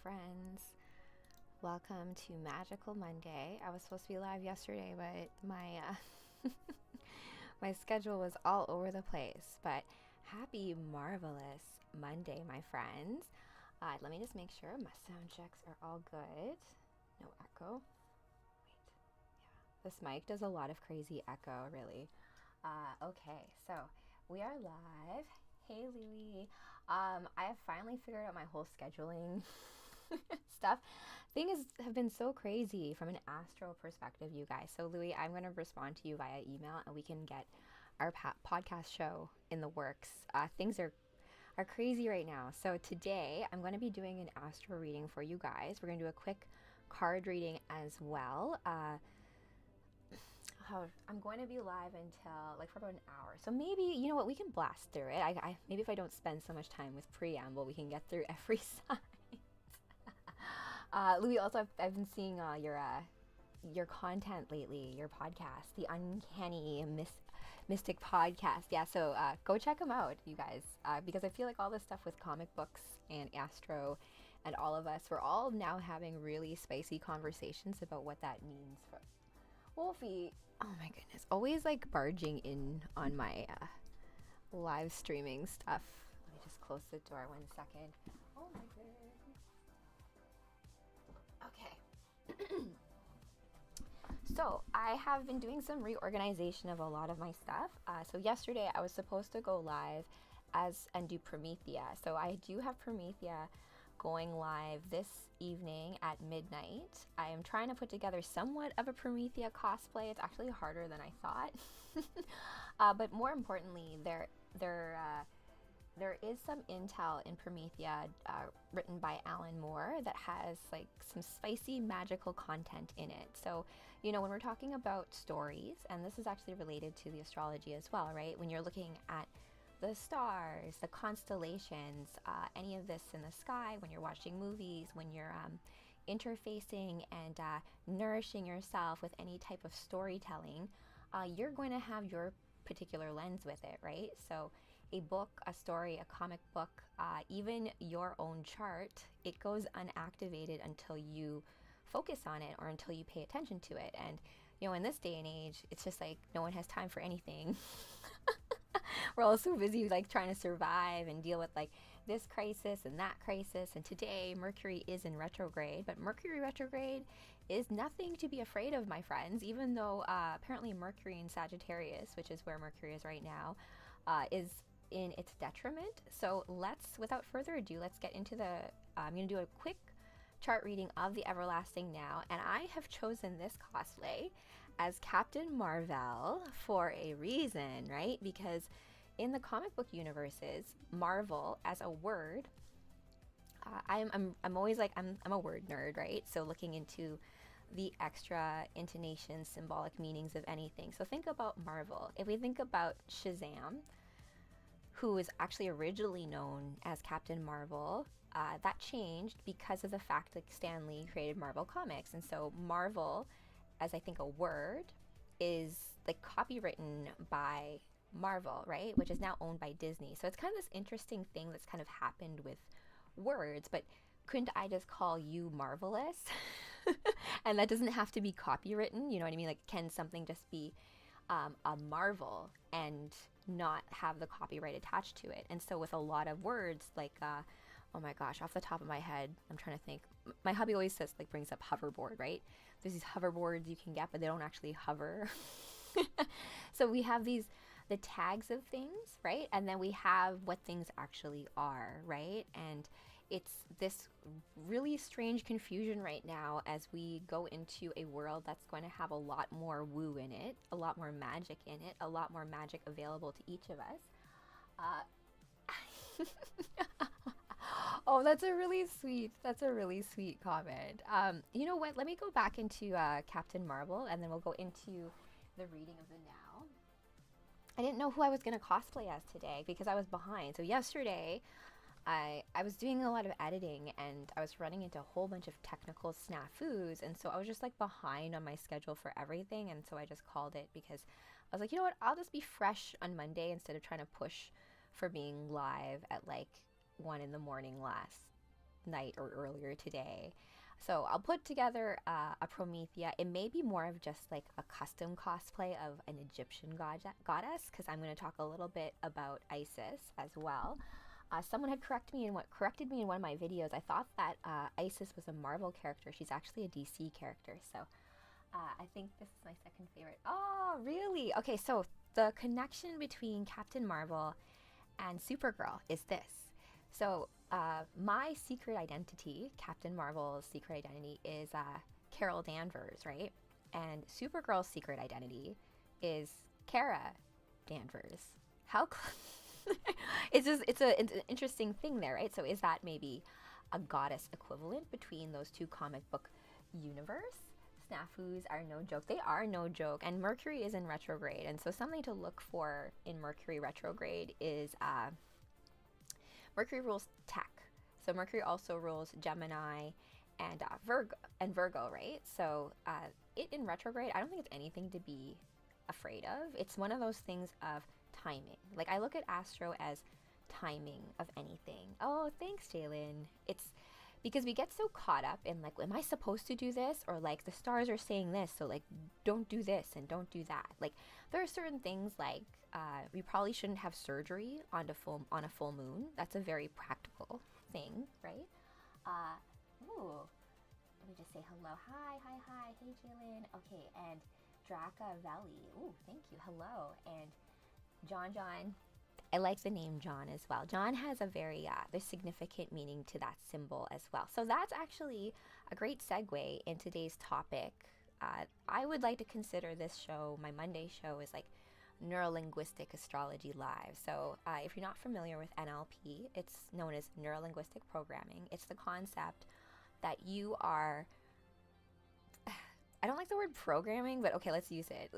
friends. Welcome to Magical Monday. I was supposed to be live yesterday, but my my schedule was all over the place. But happy marvelous Monday, my friends. Let me just make sure my sound checks are all good. No echo. Wait, yeah, this mic does a lot of crazy echo, really. Okay, so we are live. Hey Louie. I have finally figured out my whole scheduling stuff. Things have been so crazy from an Astro perspective, you guys. So Louie, I'm going to respond to you via email and we can get our podcast show in the works. Things are crazy right now. So today I'm going to be doing an Astro reading for you guys. We're going to do a quick card reading as well. I'm going to be live until for about an hour. So maybe, you know what, we can blast through it. Maybe if I don't spend so much time with preamble, we can get through every sign. Louis, also, I've been seeing your content lately, your podcast, the Uncanny Mystic podcast. Yeah, so go check them out, you guys, because I feel like all this stuff with comic books and Astro and all of us, we're all now having really spicy conversations about what that means for Wolfie. Oh my goodness, always barging in on my live streaming stuff. Let me just close the door 1 second. Oh my goodness. Okay. So I have been doing some reorganization of a lot of my stuff. So yesterday I was supposed to go live and do Promethea. So I do have Promethea going live this evening at midnight. I am trying to put together somewhat of a Promethea cosplay. It's actually harder than I thought. But more importantly, there is some intel in Promethea written by Alan Moore that has some spicy magical content in it. So, when we're talking about stories, and this is actually related to the astrology as well, right? When you're looking at the stars, the constellations, any of this in the sky, when you're watching movies, when you're interfacing and nourishing yourself with any type of storytelling, you're going to have your particular lens with it, right? So a book, a story, a comic book, even your own chart, it goes unactivated until you focus on it or until you pay attention to it. And, in this day and age, it's just no one has time for anything. We're all so busy trying to survive and deal with this crisis and that crisis. And today Mercury is in retrograde, but Mercury retrograde is nothing to be afraid of, my friends, even though apparently Mercury in Sagittarius, which is where Mercury is right now, is in its detriment. So without further ado, let's get into I'm going to do a quick chart reading of the Everlasting Now, and I have chosen this cosplay as Captain Marvel for a reason, right? Because in the comic book universes, Marvel as a word, I'm always I'm a word nerd, right? So looking into the extra intonation, symbolic meanings of anything. So think about Marvel. If we think about Shazam, who was actually originally known as Captain Marvel, that changed because of the fact that Stan Lee created Marvel Comics. And so Marvel, as I think a word, is copywritten by Marvel, right? Which is now owned by Disney. So it's kind of this interesting thing that's kind of happened with words, but couldn't I just call you Marvelous? And that doesn't have to be copywritten, you know what I mean? Can something just be a marvel and not have the copyright attached to it? And so with a lot of words, oh my gosh, off the top of my head, I'm trying to think. My hubby always says, brings up hoverboard, right? There's these hoverboards you can get, but they don't actually hover. So we have the tags of things, right? And then we have what things actually are, right? And it's this really strange confusion right now as we go into a world that's going to have a lot more woo in it, a lot more magic in it, a lot more magic available to each of us. Oh, that's a really sweet comment. You know what? Let me go back into Captain Marvel, and then we'll go into the reading of the now. I didn't know who I was going to cosplay as today because I was behind. So yesterday, I was doing a lot of editing and I was running into a whole bunch of technical snafus, and so I was just behind on my schedule for everything, and so I just called it because I was like, you know what? I'll just be fresh on Monday instead of trying to push for being live at 1 in the morning last night or earlier today. So I'll put together a Promethea. It may be more of just like a custom cosplay of an Egyptian goddess, because I'm going to talk a little bit about Isis as well. Someone had corrected me in one of my videos. I thought that Isis was a Marvel character. She's actually a DC character. So I think this is my second favorite. Oh, really? Okay, so the connection between Captain Marvel and Supergirl is this. So my secret identity, Captain Marvel's secret identity, is Carol Danvers, right? And Supergirl's secret identity is Kara Danvers. How it's an interesting thing there, right? So is that maybe a goddess equivalent between those two comic book universe? Snafus are no joke. They are no joke. And Mercury is in retrograde. And so something to look for in Mercury retrograde is Mercury rules tech. So Mercury also rules Gemini and Virgo, right? So it in retrograde, I don't think it's anything to be afraid of. It's one of those things of timing. Like, I look at Astro as timing of anything. Oh, thanks, Jalen. It's because we get so caught up in like, am I supposed to do this? Or like, the stars are saying this, so like, don't do this and don't do that. Like, there are certain things like we probably shouldn't have surgery on a full moon. That's a very practical thing, right? Ooh, let me just say hello. Hi. Hey, Jalen. Okay, and Draka Valley. Ooh, thank you. Hello. And John. I like the name John as well. John has a very, there's significant meaning to that symbol as well. So that's actually a great segue in today's topic. I would like to consider this show, my Monday show, is like Neurolinguistic Astrology Live. So if you're not familiar with NLP, it's known as Neurolinguistic Programming. It's the concept that you are, I don't like the word programming, but okay, let's use it.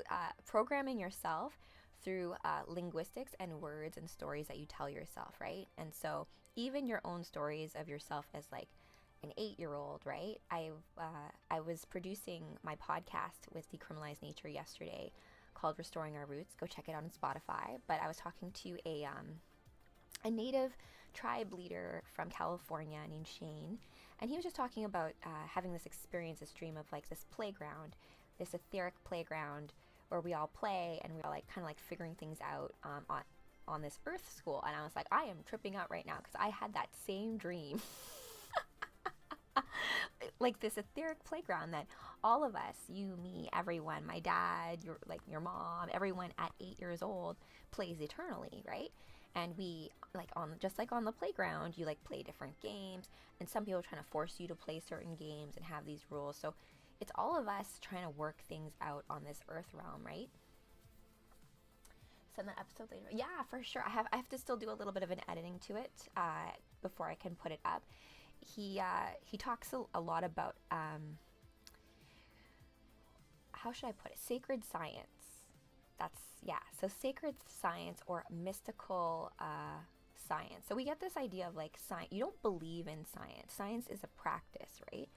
Programming yourself through linguistics and words and stories that you tell yourself, right? And so even your own stories of yourself as like an 8-year-old, right? I was producing my podcast with Decriminalized Nature yesterday called Restoring Our Roots. Go check it out on Spotify. But I was talking to a native tribe leader from California named Shane, and he was just talking about having this experience, this dream of like this playground, this etheric playground where we all play and we all like kind of like figuring things out on this Earth school. And I was like, I am tripping out right now because I had that same dream. Like this etheric playground that all of us, you, me, everyone, my dad, your mom, everyone at 8 years old plays eternally, right? And we like just like on the playground, you like play different games, and some people are trying to force you to play certain games and have these rules. So it's all of us trying to work things out on this Earth realm, right? Send that episode later. Yeah, for sure. I have to still do a little bit of an editing to it before I can put it up. He talks a lot about how should I put it? Sacred science. So sacred science or mystical science. So we get this idea of like science. You don't believe in science. Science is a practice, right?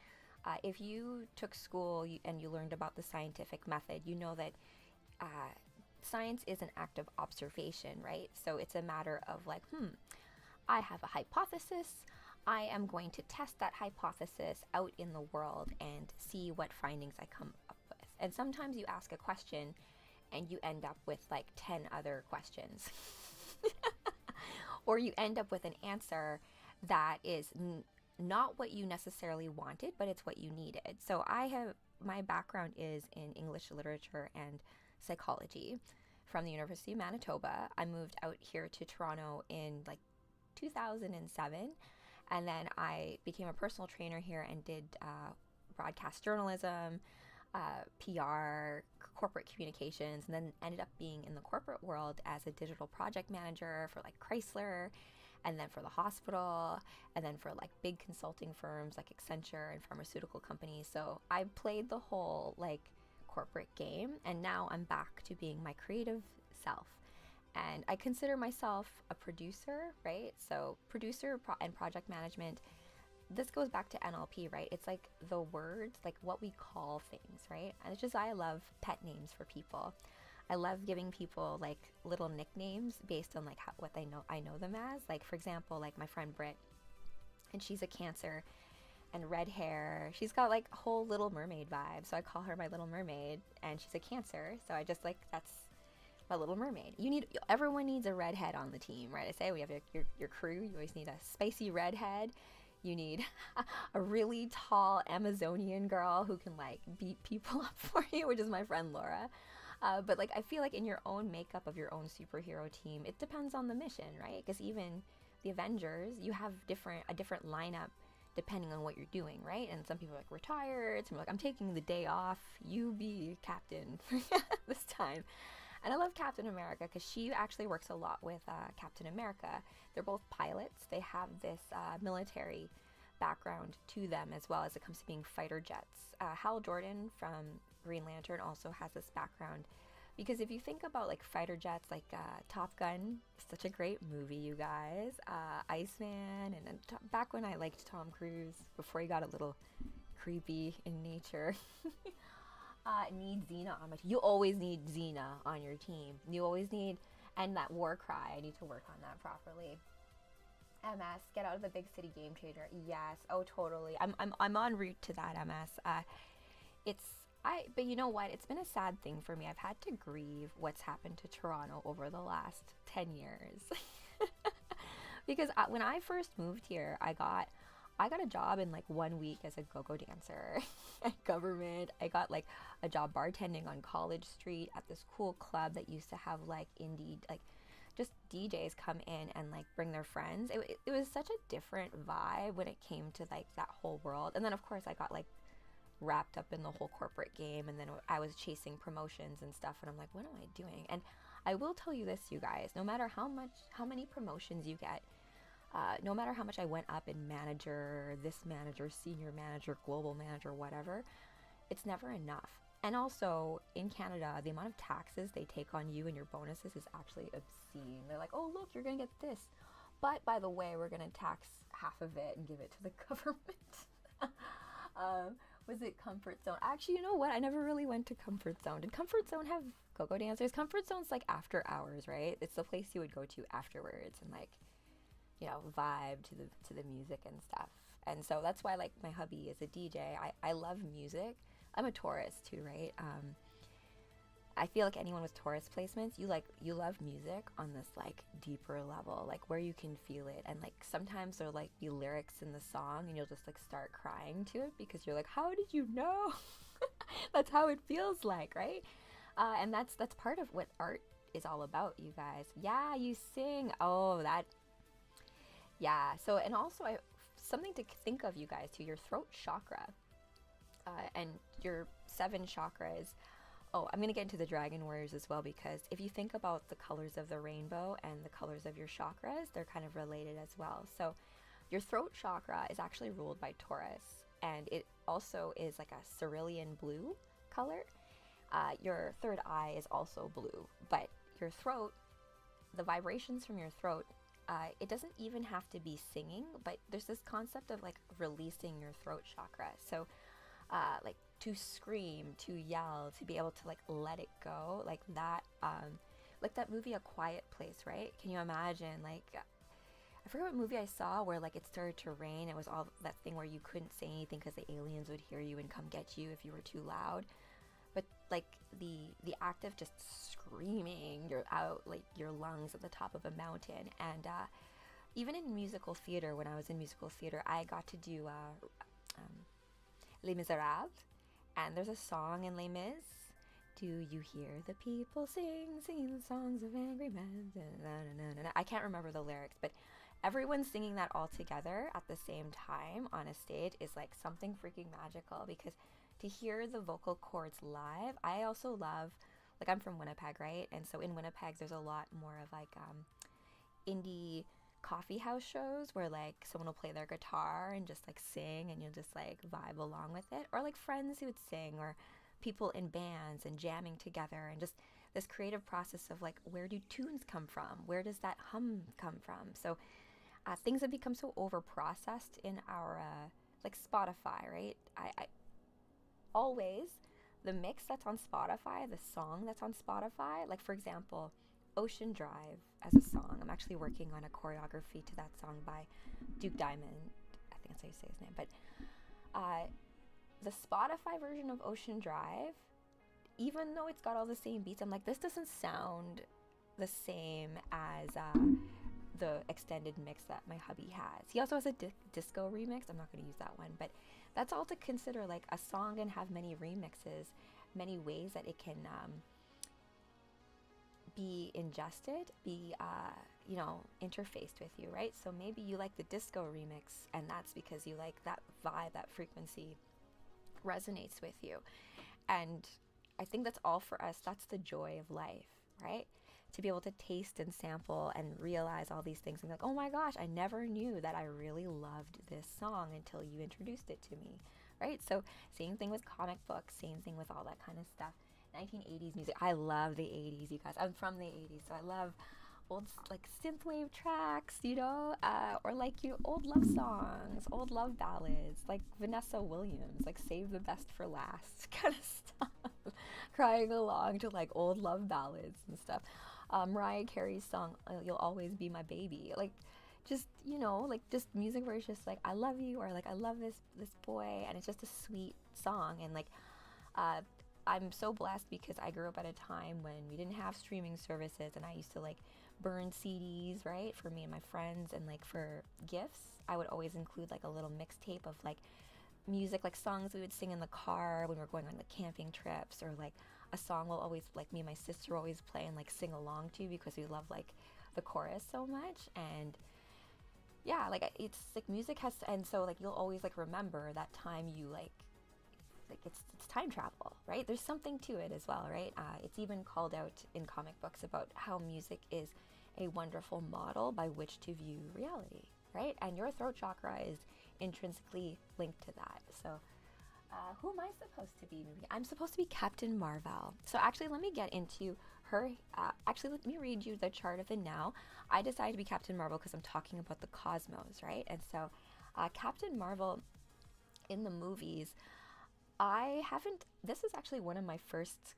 If you took school and you learned about the scientific method, you know that science is an act of observation, right? So it's a matter of like, I have a hypothesis. I am going to test that hypothesis out in the world and see what findings I come up with. And sometimes you ask a question and you end up with like 10 other questions. Or you end up with an answer that is not what you necessarily wanted, but it's what you needed. So my background is in English literature and psychology from the University of Manitoba. I moved out here to Toronto in like 2007. And then I became a personal trainer here and did broadcast journalism, PR, corporate communications, and then ended up being in the corporate world as a digital project manager for like Chrysler, and then for the hospital, and then for like big consulting firms like Accenture and pharmaceutical companies. So I played the whole like corporate game, and now I'm back to being my creative self. And I consider myself a producer, right? So producer and project management, this goes back to NLP, right? It's like the words, like what we call things, right? And it's just, I love pet names for people. I love giving people like little nicknames based on like what I know them as. Like for example, like my friend Britt, and she's a Cancer and red hair. She's got like whole Little Mermaid vibe, so I call her my Little Mermaid, and she's a Cancer, so I just like, that's my Little Mermaid. Everyone needs a redhead on the team, right? I say we have your crew. You always need a spicy redhead. You need a really tall Amazonian girl who can like beat people up for you, which is my friend Laura. But like, I feel like in your own makeup of your own superhero team, it depends on the mission, right? Because even the Avengers, you have a different lineup depending on what you're doing, right? And some people are like retired, some are like, I'm taking the day off, you be captain this time. And I love Captain America because she actually works a lot with Captain America. They're both pilots. They have this military background to them as well as it comes to being fighter jets. Hal Jordan from Green Lantern also has this background, because if you think about like fighter jets, like Top Gun, such a great movie, you guys. Iceman, and then back when I liked Tom Cruise, before he got a little creepy in nature. Need Xena on my team. You always need Xena on your team. You always need, and that war cry, I need to work on that properly. MS, get out of the big city, game changer. Yes, oh totally. I'm en route to that, MS. But you know what? It's been a sad thing for me. I've had to grieve what's happened to Toronto over the last 10 years. Because when I first moved here, I got a job in like 1 week as a go-go dancer at government. I got like a job bartending on College Street at this cool club that used to have like indie, like just DJs come in and like bring their friends. It was such a different vibe when it came to like that whole world. And then of course I got like wrapped up in the whole corporate game, and then I was chasing promotions and stuff, and I'm like, what am I doing? And I will tell you this, you guys, no matter how many promotions you get, no matter how much I went up in manager, this manager, senior manager, global manager, whatever, it's never enough. And also in Canada, the amount of taxes they take on you and your bonuses is actually obscene. They're like, oh look, you're gonna get this, but by the way, we're gonna tax half of it and give it to the government. Was it Comfort Zone? Actually, you know what? I never really went to Comfort Zone. Did Comfort Zone have go-go dancers? Comfort Zone's like after hours, right? It's the place you would go to afterwards and like, you know, vibe to the music and stuff. And so that's why like my hubby is a DJ. I love music. I'm a Taurus too, right? I feel like anyone with Taurus placements, you love music on this like deeper level, like where you can feel it, and like sometimes there'll like be lyrics in the song and you'll just like start crying to it because you're like, how did you know? That's how it feels like, right? And that's part of what art is all about, you guys. Yeah, you sing. Oh, that. Yeah. So, and also something to think of, you guys, too, your throat chakra, and your 7 chakras. Oh, I'm going to get into the Dragon Warriors as well, because if you think about the colors of the rainbow and the colors of your chakras, they're kind of related as well. So your throat chakra is actually ruled by Taurus, and it also is like a cerulean blue color. Your third eye is also blue, but your throat, the vibrations from your throat, it doesn't even have to be singing, but there's this concept of like releasing your throat chakra. So like to scream, to yell, to be able to like let it go, like that movie A Quiet Place, right? Can you imagine, like, I forget what movie I saw where like it started to rain. It was all that thing where you couldn't say anything because the aliens would hear you and come get you if you were too loud. But like the act of just screaming your lungs at the top of a mountain. And even in musical theater, when I was in musical theater, I got to do Les Miserables, and there's a song in Les Mis. Do you hear the people singing the songs of angry men? I can't remember the lyrics, but everyone's singing that all together at the same time on a stage is like something freaking magical, because to hear the vocal cords live, I also love, like, I'm from Winnipeg, right? And so in Winnipeg, there's a lot more of like indie coffee house shows where like someone will play their guitar and just like sing, and you'll just like vibe along with it, or like friends who would sing, or people in bands and jamming together, and just this creative process of like, where do tunes come from? Where does that hum come from? So things have become so over processed in our like Spotify, right? I always, the mix that's on Spotify, the song that's on Spotify, like for example, Ocean Drive as a song. I'm actually working on a choreography to that song by Duke Diamond. that's how you say his name. But the Spotify version of Ocean Drive, even though it's got all the same beats, I'm like, this doesn't sound the same as the extended mix that my hubby has. He also has a disco remix. I'm not going to use that one, but that's all to consider. Like, a song can have many remixes, many ways that it can be ingested, be you know, interfaced with you, right? So maybe you like the disco remix, and that's because you like that vibe, that frequency resonates with you. And I think that's all for us. That's the joy of life, right? To be able to taste and sample and realize all these things and be like, oh my gosh, I never knew that I really loved this song until you introduced it to me, right? So same thing with comic books, same thing with all that kind of stuff. 1980s music. I love the 80s, you guys. I'm from the 80s, so I love old like synthwave tracks, you know, or like old love songs, old love ballads, like Vanessa Williams, like Save the Best for Last kind of stuff. Crying along to like old love ballads and stuff. Mariah Carey's song, You'll Always Be My Baby. Like, just, you know, like just music where it's just like, I love you, or like, I love this boy, and it's just a sweet song. And like, I'm so blessed because I grew up at a time when we didn't have streaming services, and I used to like burn CDs, right, for me and my friends. And like for gifts, I would always include like a little mixtape of like music, like songs we would sing in the car when we were going on like camping trips, or like a song we'll always, like me and my sister always play and like sing along to because we love like the chorus so much. And yeah, like it's like music has, and so like you'll always like remember that time you like it's time travel, right? There's something to it as well, right? It's even called out in comic books about how music is a wonderful model by which to view reality, right? And your throat chakra is intrinsically linked to that. So who am I supposed to be? Maybe I'm supposed to be Captain Marvel. So actually, let me get into her. Actually, let me read you the chart of the now. I decided to be Captain Marvel because I'm talking about the cosmos, right? And so Captain Marvel in the movies, this is actually one of my first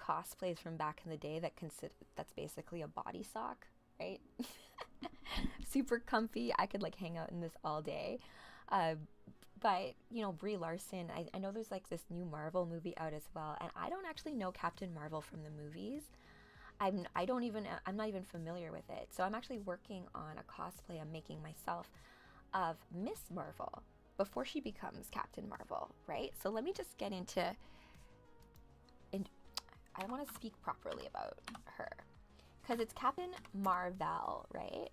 cosplays from back in the day that's basically a body sock, right? Super comfy. I could like hang out in this all day. But, you know, Brie Larson, I know there's like this new Marvel movie out as well, and I don't actually know Captain Marvel from the movies. I'm not even familiar with it. So I'm actually working on a cosplay I'm making myself of Miss Marvel before she becomes Captain Marvel, right? So let me just get into, and I want to speak properly about her because it's Captain Marvel, right?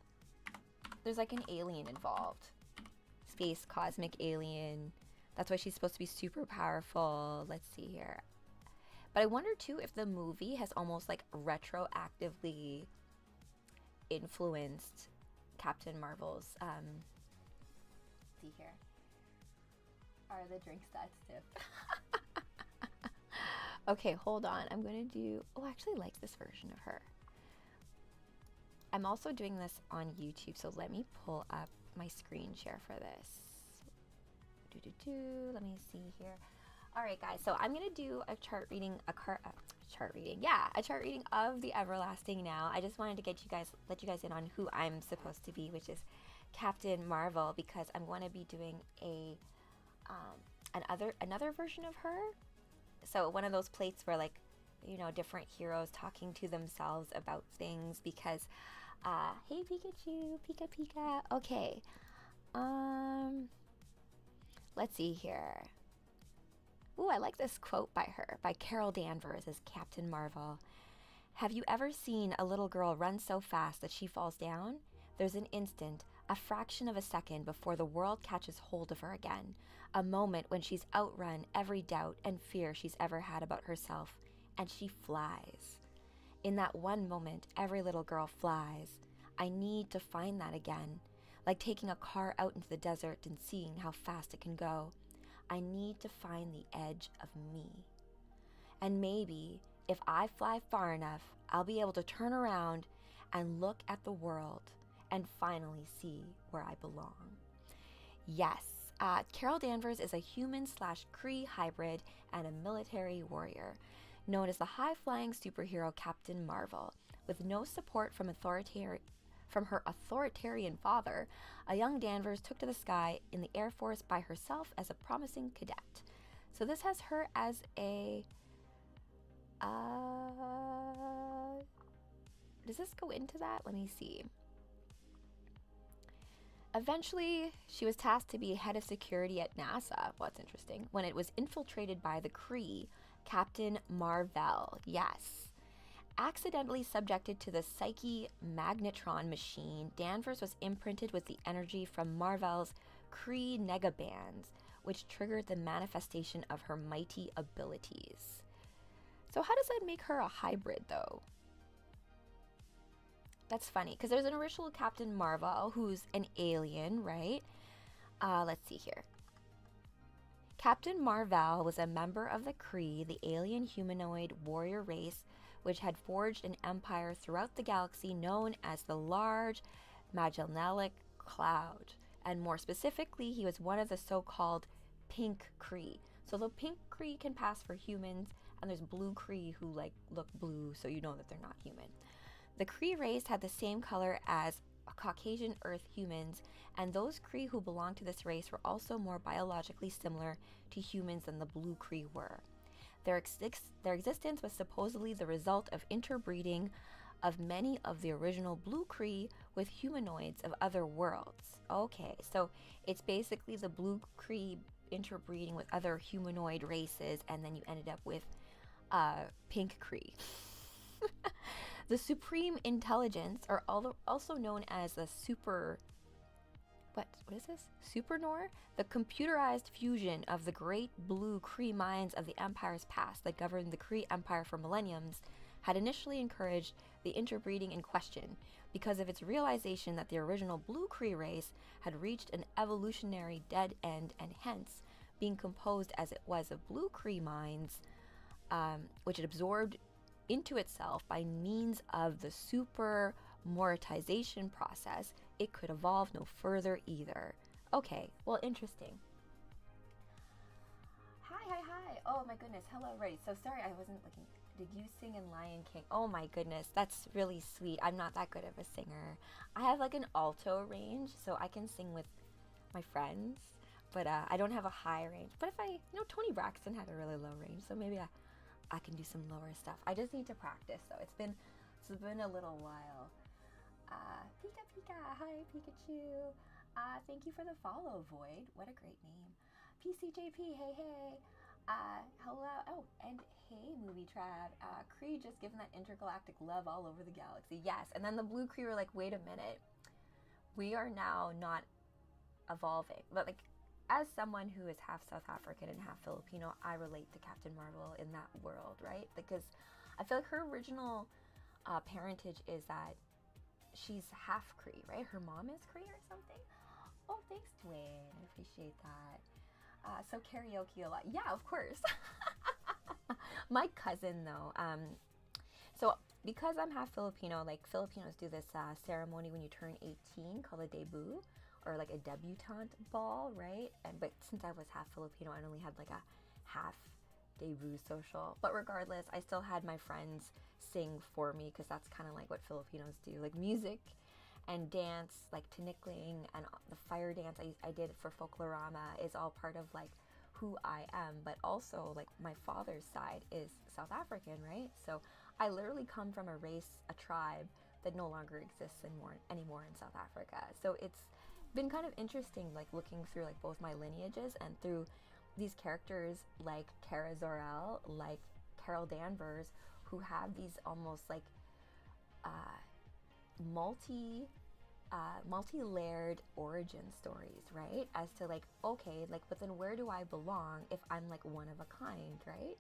There's like an alien involved. Space cosmic alien. That's why she's supposed to be super powerful. Let's see here. But I wonder too if the movie has almost like retroactively influenced Captain Marvel's see here. Are the drinks that stiff? Okay, hold on. I'm gonna do, I actually like this version of her. I'm also doing this on YouTube, so let me pull up my screen share for this. Let me see here. All right, guys. So I'm gonna do a chart reading, a chart reading of the Everlasting Now. I just wanted to let you guys in on who I'm supposed to be, which is Captain Marvel, because I'm going to be doing another version of her. So one of those plates where, like, you know, different heroes talking to themselves about things, because hey Pikachu, Pika Pika. Okay. Let's see here. Ooh, I like this quote by her, by Carol Danvers as Captain Marvel. Have you ever seen a little girl run so fast that she falls down? There's an instant, a fraction of a second before the world catches hold of her again. A moment when she's outrun every doubt and fear she's ever had about herself, and she flies. In that one moment, every little girl flies. I need to find that again. Like taking a car out into the desert and seeing how fast it can go. I need to find the edge of me. And maybe, if I fly far enough, I'll be able to turn around and look at the world and finally see where I belong. Yes, Carol Danvers is a human/Kree hybrid and a military warrior, known as the high-flying superhero Captain Marvel, with no support from from her authoritarian father, a young Danvers took to the sky in the Air Force by herself as a promising cadet. So this has her as a... does this go into that? Let me see. Eventually, she was tasked to be head of security at NASA. Well, that's interesting. When it was infiltrated by the Kree, Captain Marvel. Yes. Accidentally subjected to the Psyche magnetron machine, Danvers was imprinted with the energy from Marvel's Kree negabands, which triggered the manifestation of her mighty abilities. So how does that make her a hybrid, though? That's funny, because there's an original Captain Marvel who's an alien, right? Let's see here. Captain Marvel was a member of the Kree, the alien humanoid warrior race, which had forged an empire throughout the galaxy known as the Large Magellanic Cloud. And more specifically, he was one of the so-called Pink Kree. So the Pink Kree can pass for humans, and there's Blue Kree who like look blue, so you know that they're not human. The Kree race had the same color as Caucasian Earth humans, and those Kree who belonged to this race were also more biologically similar to humans than the Blue Kree were. Their existence was supposedly the result of interbreeding of many of the original Blue Kree with humanoids of other worlds. Okay, so it's basically the Blue Kree interbreeding with other humanoid races, and then you ended up with Pink Kree. The Supreme Intelligence, or also known as the what is this? Supernor? The computerized fusion of the great blue Kree minds of the Empire's past that governed the Kree Empire for millenniums, had initially encouraged the interbreeding in question because of its realization that the original Blue Kree race had reached an evolutionary dead end, and hence, being composed as it was of Blue Kree minds, which it absorbed into itself by means of the super moratization process, it could evolve no further either. Okay, well, interesting. Hi. Oh my goodness, hello, right. So sorry, I wasn't looking. Did you sing in Lion King? Oh my goodness, that's really sweet. I'm not that good of a singer. I have like an alto range, so I can sing with my friends, but I don't have a high range. But if Tony Braxton had a really low range, so maybe I can do some lower stuff. I just need to practice, though. It's been a little while. Pika, hi Pikachu. Thank you for the follow, Void. What a great name. PCJP, hey. Hello. Oh, and hey, Movie Trad. Kree just giving that intergalactic love all over the galaxy. Yes, and then the Blue Kree were like, wait a minute. We are now not evolving. But like, as someone who is half South African and half Filipino, I relate to Captain Marvel in that world, right? Because I feel like her original parentage is that she's half Kree, right? Her mom is Kree or something. Oh, thanks, Dwayne. I appreciate that. So karaoke a lot. Yeah, of course. My cousin, though. So because I'm half Filipino, like Filipinos do this ceremony when you turn 18 called a debut, or like a debutante ball, right? But since I was half Filipino, I only had like a half debut social. But regardless, I still had my friends sing for me because that's kind of like what Filipinos do. Like music and dance, like tinikling, and the fire dance I did for Folklorama is all part of like who I am. But also like my father's side is South African, right? So I literally come from a race, a tribe that no longer exists anymore in South Africa. So it's been kind of interesting, like looking through like both my lineages and through these characters like Kara Zor-El, like Carol Danvers, who have these almost like multi-layered origin stories, right? As to like, okay, like, but then where do I belong if I'm like one of a kind, right?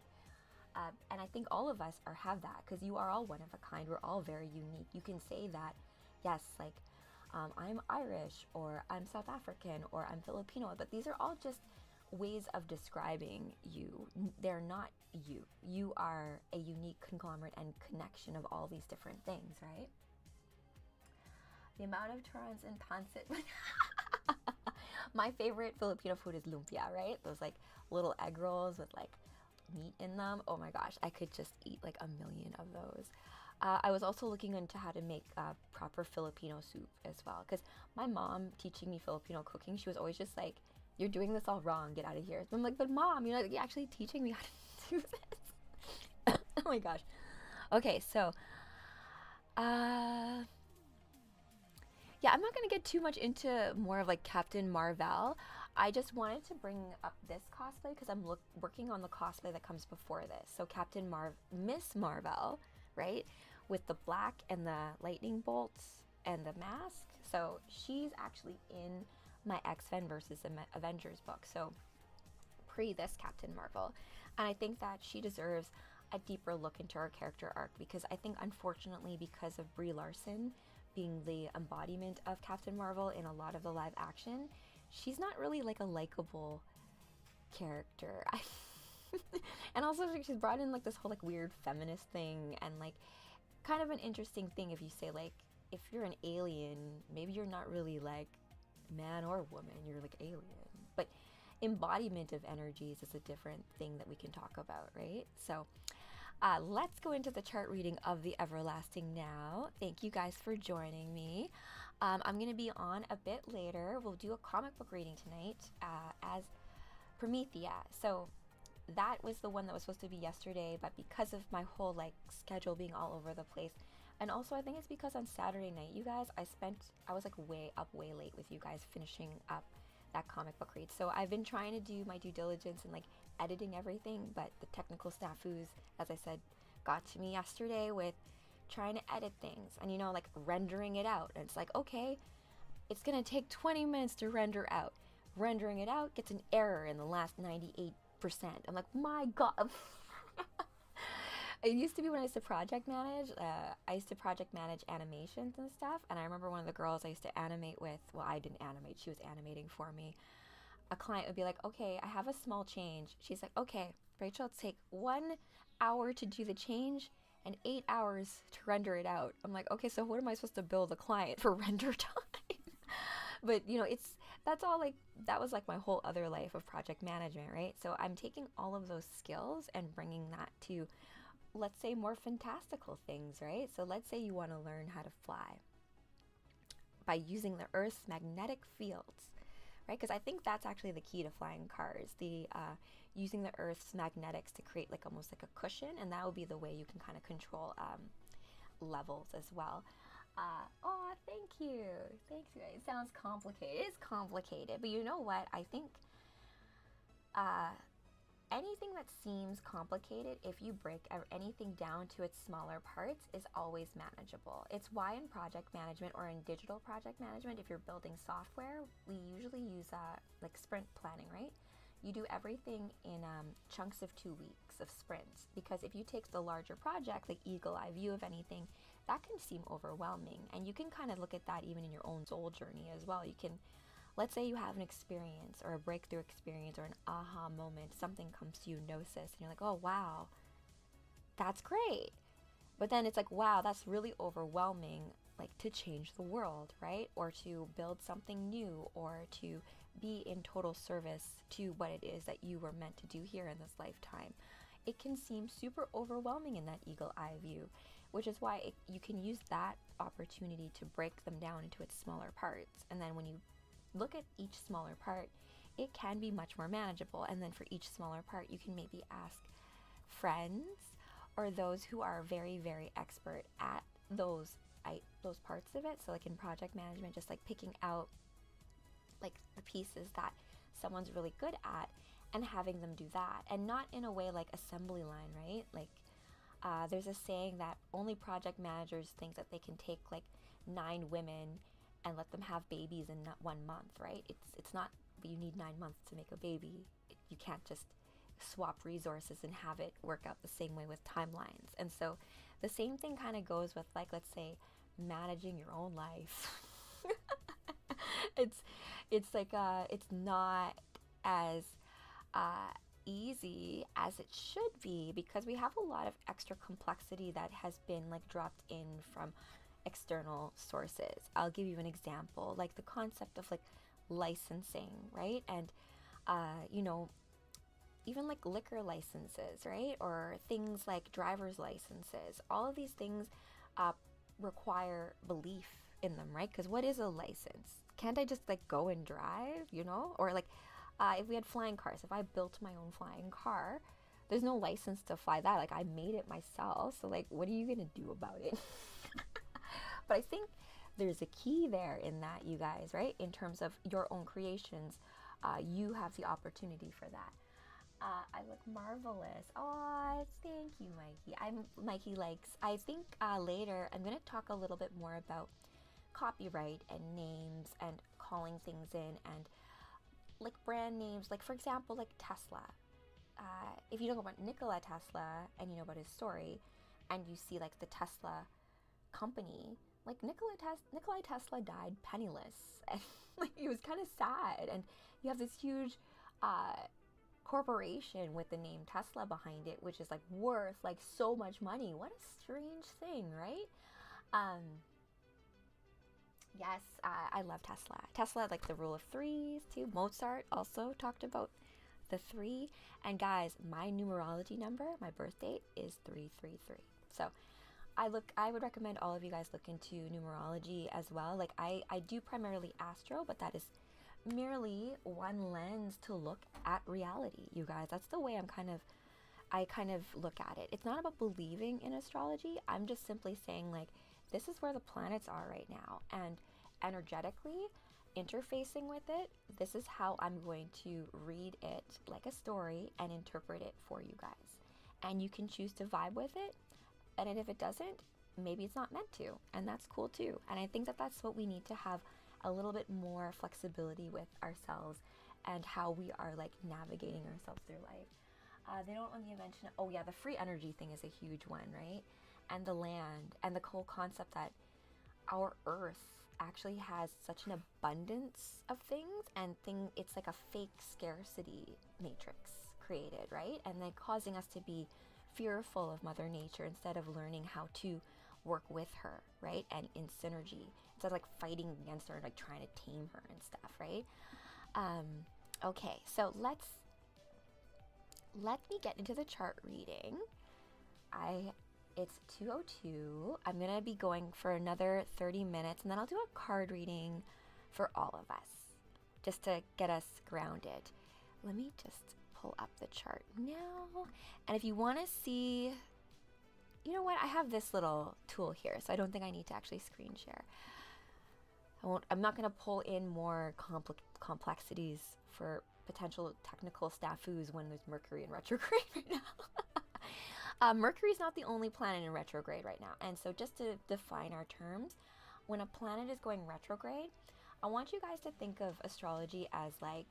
And I think all of us have that, because you are all one of a kind. We're all very unique. You can say that, yes, like, I'm Irish, or I'm South African, or I'm Filipino, but these are all just ways of describing you. They're not you. You are a unique conglomerate and connection of all these different things, right? The amount of turns in pancit. My favorite Filipino food is lumpia, right? Those like little egg rolls with like meat in them. Oh my gosh, I could just eat like a million of those. I was also looking into how to make proper Filipino soup as well, because my mom teaching me Filipino cooking, she was always just like, "You're doing this all wrong. Get out of here." I'm like, "But mom, you're actually teaching me how to do this." Oh my gosh. Okay, so yeah, I'm not gonna get too much into more of like Captain Marvel. I just wanted to bring up this cosplay because I'm working on the cosplay that comes before this. So Miss Marvel, right, with the black and the lightning bolts and the mask. So she's actually in my X-Men versus Avengers book. So pre this Captain Marvel, and I think that she deserves a deeper look into her character arc, because I think unfortunately, because of Brie Larson being the embodiment of Captain Marvel in a lot of the live action, she's not really like a likable character. And also she's brought in like this whole like weird feminist thing, and like kind of an interesting thing if you say like, if you're an alien, maybe you're not really like man or woman, you're like alien. But embodiment of energies is a different thing that we can talk about, right? So let's go into the chart reading of the Everlasting now. Thank you guys for joining me. I'm going to be on a bit later. We'll do a comic book reading tonight as Promethea. So that was the one that was supposed to be yesterday, but because of my whole like schedule being all over the place, and also I think it's because on Saturday night, you guys, I was like way late with you guys finishing up that comic book read. So I've been trying to do my due diligence and like editing everything, but the technical snafus, as I said, got to me yesterday with trying to edit things and like rendering it out. And it's like, okay, it's gonna take 20 minutes to render out. Rendering it out gets an error in the last 98%. I'm like, my God. It used to be when I used to project manage, animations and stuff. And I remember one of the girls I used to animate with, well, I didn't animate, she was animating for me. A client would be like, okay, I have a small change. She's like, okay, Rachel, it's take 1 hour to do the change and 8 hours to render it out. I'm like, okay, so what am I supposed to bill the client for render time? But that's all like, that was like my whole other life of project management, right? So I'm taking all of those skills and bringing that to, let's say, more fantastical things, right? So let's say you want to learn how to fly by using the Earth's magnetic fields, right? Because I think that's actually the key to flying cars, the using the Earth's magnetics to create like almost like a cushion, and that will be the way you can kind of control levels as well. Oh, thank you. Thanks, you guys. It sounds complicated. It is complicated, but you know what? I think anything that seems complicated, if you break anything down to its smaller parts, is always manageable. It's why in project management or in digital project management, if you're building software, we usually use like sprint planning, right? You do everything in chunks of 2 weeks of sprints, because if you take the larger project, like eagle eye view of anything, that can seem overwhelming. And you can kind of look at that even in your own soul journey as well. You can, let's say you have an experience or a breakthrough experience or an aha moment, something comes to you, gnosis, and you're like, oh wow, that's great. But then it's like, wow, that's really overwhelming, like to change the world, right? Or to build something new, or to be in total service to what it is that you were meant to do here in this lifetime. It can seem super overwhelming in that eagle eye view, which is why you can use that opportunity to break them down into its smaller parts. And then when you look at each smaller part, it can be much more manageable. And then for each smaller part, you can maybe ask friends or those who are very, very expert at those parts of it. So like in project management, just like picking out like the pieces that someone's really good at and having them do that, and not in a way like assembly line, right? Like there's a saying that only project managers think that they can take like 9 women and let them have babies in not 1 month, right? It's not, you need 9 months to make a baby. You can't just swap resources and have it work out the same way with timelines. And so the same thing kind of goes with like, let's say, managing your own life. It's like it's not as easy as it should be, because we have a lot of extra complexity that has been like dropped in from external sources. I'll give you an example, like the concept of like licensing, right? And even like liquor licenses, right? Or things like driver's licenses. All of these things require belief in them, right? Because what is a license? Can't I just like go and drive, you know? Or like if we had flying cars, if I built my own flying car, there's no license to fly that. Like I made it myself. So like, what are you gonna do about it? But I think there's a key there in that, you guys, right? In terms of your own creations, you have the opportunity for that. I look marvelous. Oh, thank you, Mikey. Mikey likes. I think later I'm going to talk a little bit more about copyright and names and calling things in and like brand names. Like for example, like Tesla. If you know about Nikola Tesla and you know about his story, and you see like the Tesla company, like Nikolai Tesla died penniless, and like it was kind of sad. And you have this huge corporation with the name Tesla behind it, which is like worth like so much money. What a strange thing, right? Yes, I love Tesla. Tesla, like the rule of threes too. Mozart also talked about the three. And guys, my numerology number, my birth date is 333. So I would recommend all of you guys look into numerology as well. Like I do primarily Astro, but that is merely one lens to look at reality, you guys. That's the way I kind of look at it. It's not about believing in astrology. I'm just simply saying like, this is where the planets are right now, and energetically interfacing with it, this is how I'm going to read it like a story and interpret it for you guys. And you can choose to vibe with it, and if it doesn't, maybe it's not meant to, and that's cool too. And I think that that's what we need to have a little bit more flexibility with ourselves and how we are like navigating ourselves through life. They don't let me mention, oh yeah, the free energy thing is a huge one, right? And the land and the whole concept that our earth actually has such an abundance of things, and it's like a fake scarcity matrix created, right? And then causing us to be fearful of Mother Nature instead of learning how to work with her, right? And in synergy, instead of like fighting against her and like trying to tame her and stuff, right? Okay, so let me get into the chart reading. It's 2:02. I'm gonna be going for another 30 minutes, and then I'll do a card reading for all of us, just to get us grounded. Let me just pull up the chart now. And if you want to see, you know what? I have this little tool here, so I don't think I need to actually screen share. I'm not going to pull in more complexities for potential technical snafus when there's Mercury in retrograde right now. Mercury is not the only planet in retrograde right now. And so just to define our terms, when a planet is going retrograde, I want you guys to think of astrology as like,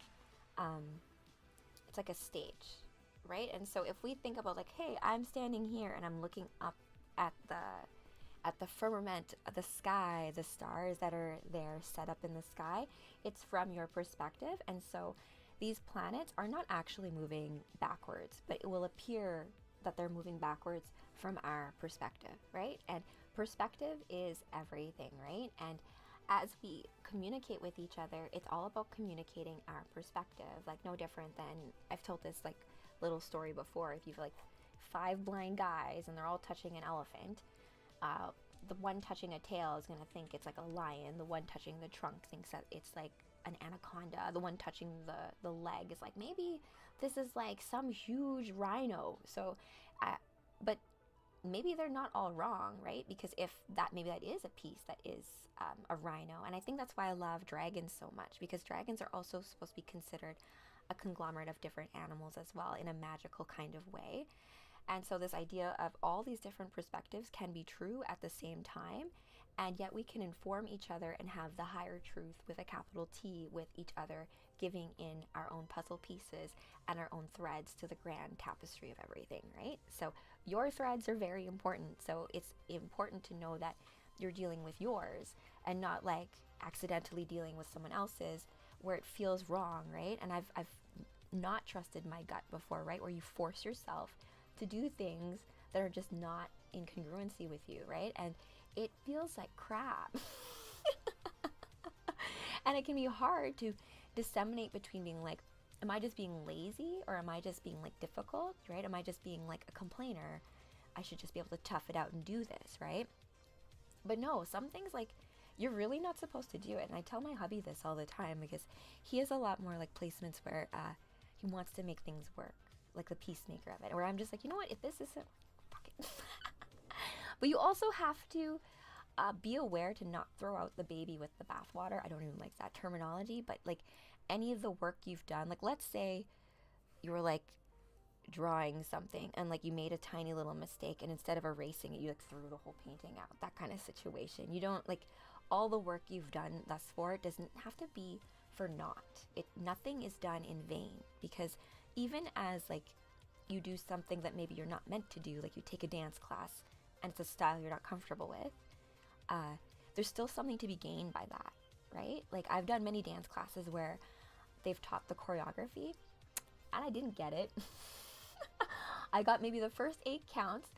it's like a stage, right? And so if we think about like, hey, I'm standing here and I'm looking up at the firmament, the sky, the stars that are there set up in the sky, it's from your perspective. And so these planets are not actually moving backwards, but it will appear that they're moving backwards from our perspective, right? And perspective is everything, right? And as we communicate with each other, it's all about communicating our perspective. Like no different than, I've told this like little story before. If you've like 5 blind guys and they're all touching an elephant, the one touching a tail is gonna think it's like a lion. The one touching the trunk thinks that it's like an anaconda. The one touching the leg is like, maybe this is like some huge rhino. So, but maybe they're not all wrong, right? Because if maybe that is a piece that is a rhino. And I think that's why I love dragons so much, because dragons are also supposed to be considered a conglomerate of different animals as well, in a magical kind of way. And so this idea of all these different perspectives can be true at the same time, and yet we can inform each other and have the higher truth with a capital T with each other, giving in our own puzzle pieces and our own threads to the grand tapestry of everything, right? So your threads are very important. So it's important to know that you're dealing with yours and not like accidentally dealing with someone else's where it feels wrong, right? And I've not trusted my gut before, right? Where you force yourself to do things that are just not in congruency with you, right? And it feels like crap. And it can be hard to disseminate between being like, am I just being lazy, or am I just being like difficult, right? Am I just being like a complainer? I should just be able to tough it out and do this, right? But no, some things like you're really not supposed to do it. And I tell my hubby this all the time because he has a lot more like placements where he wants to make things work, like the peacemaker of it, where I'm just like, you know what, if this isn't, fuck it. But you also have to be aware to not throw out the baby with the bathwater. I don't even like that terminology, but like any of the work you've done, like let's say you were like drawing something and like you made a tiny little mistake, and instead of erasing it, you like threw the whole painting out. That kind of situation. You don't like all the work you've done thus far. It doesn't have to be for naught. Nothing is done in vain, because even as like you do something that maybe you're not meant to do, like you take a dance class and it's a style you're not comfortable with, there's still something to be gained by that, right? Like I've done many dance classes where they've taught the choreography and I didn't get it. I got maybe the first 8 counts,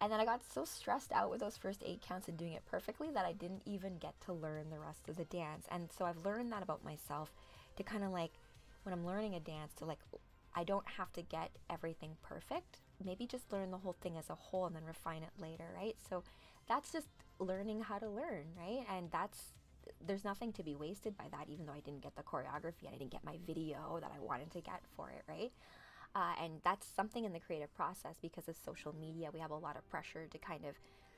and then I got so stressed out with those first 8 counts and doing it perfectly that I didn't even get to learn the rest of the dance. And so I've learned that about myself, to kind of like, when I'm learning a dance, to like, I don't have to get everything perfect. Maybe just learn the whole thing as a whole and then refine it later, right? So that's just learning how to learn, right? And there's nothing to be wasted by that, even though I didn't get the choreography and I didn't get my video that I wanted to get for it, right? And that's something in the creative process. Because of social media, we have a lot of pressure to kind of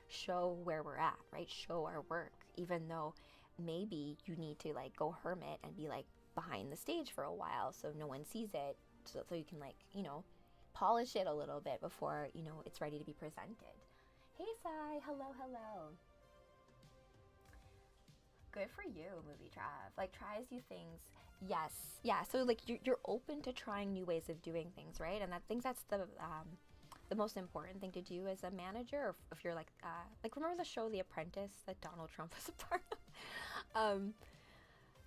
show where we're at, right? Show our work, even though maybe you need to like go hermit and be like behind the stage for a while so no one sees it, so you can like, you know, polish it a little bit before, you know, it's ready to be presented. Hey Sai, hello. Good for you, Movie Trav. Like, try as you things. Yes, yeah. So like you're open to trying new ways of doing things, right? And I think that's the most important thing to do as a manager, or if you're like remember the show The Apprentice that Donald Trump was a part of?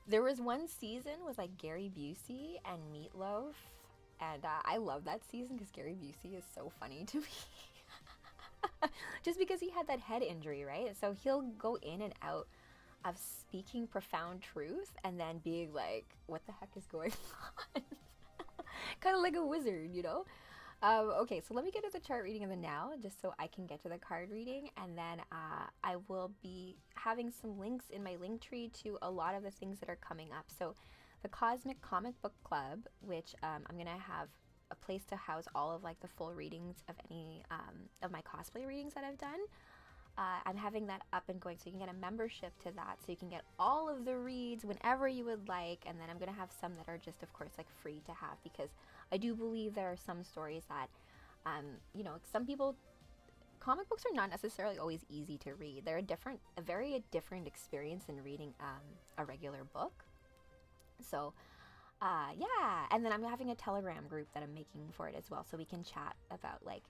There was one season with like Gary Busey and Meatloaf, and I love that season because Gary Busey is so funny to me. Just because he had that head injury, right? So he'll go in and out of speaking profound truth and then being like, what the heck is going on? Kind of like a wizard, you know? Okay, so let me get to the chart reading in the now, just so I can get to the card reading, and then I will be having some links in my link tree to a lot of the things that are coming up. So the Cosmic Comic Book Club, which I'm going to have a place to house all of like the full readings of any of my cosplay readings that I've done. I'm having that up and going, so you can get a membership to that, so you can get all of the reads whenever you would like. And then I'm going to have some that are just, of course, like free to have, because I do believe there are some stories that, you know, some people, comic books are not necessarily always easy to read. They're a very different experience than reading a regular book. So, yeah. And then I'm having a Telegram group that I'm making for it as well, so we can chat about like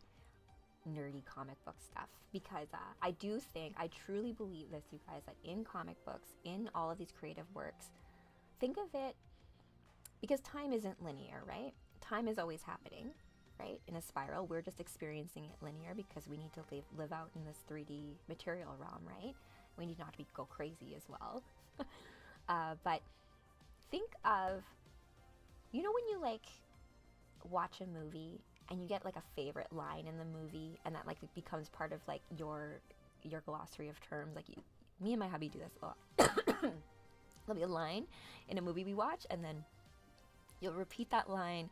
nerdy comic book stuff, because I truly believe this, you guys, that in comic books, in all of these creative works, think of it, because time isn't linear, right? Time is always happening, right? In a spiral. We're just experiencing it linear because we need to live out in this 3D material realm, right? We need not to go crazy as well. But think of, you know, when you like watch a movie and you get like a favorite line in the movie, and that like it becomes part of like your glossary of terms. Like me and my hubby do this a lot. There'll be a line in a movie we watch, and then you'll repeat that line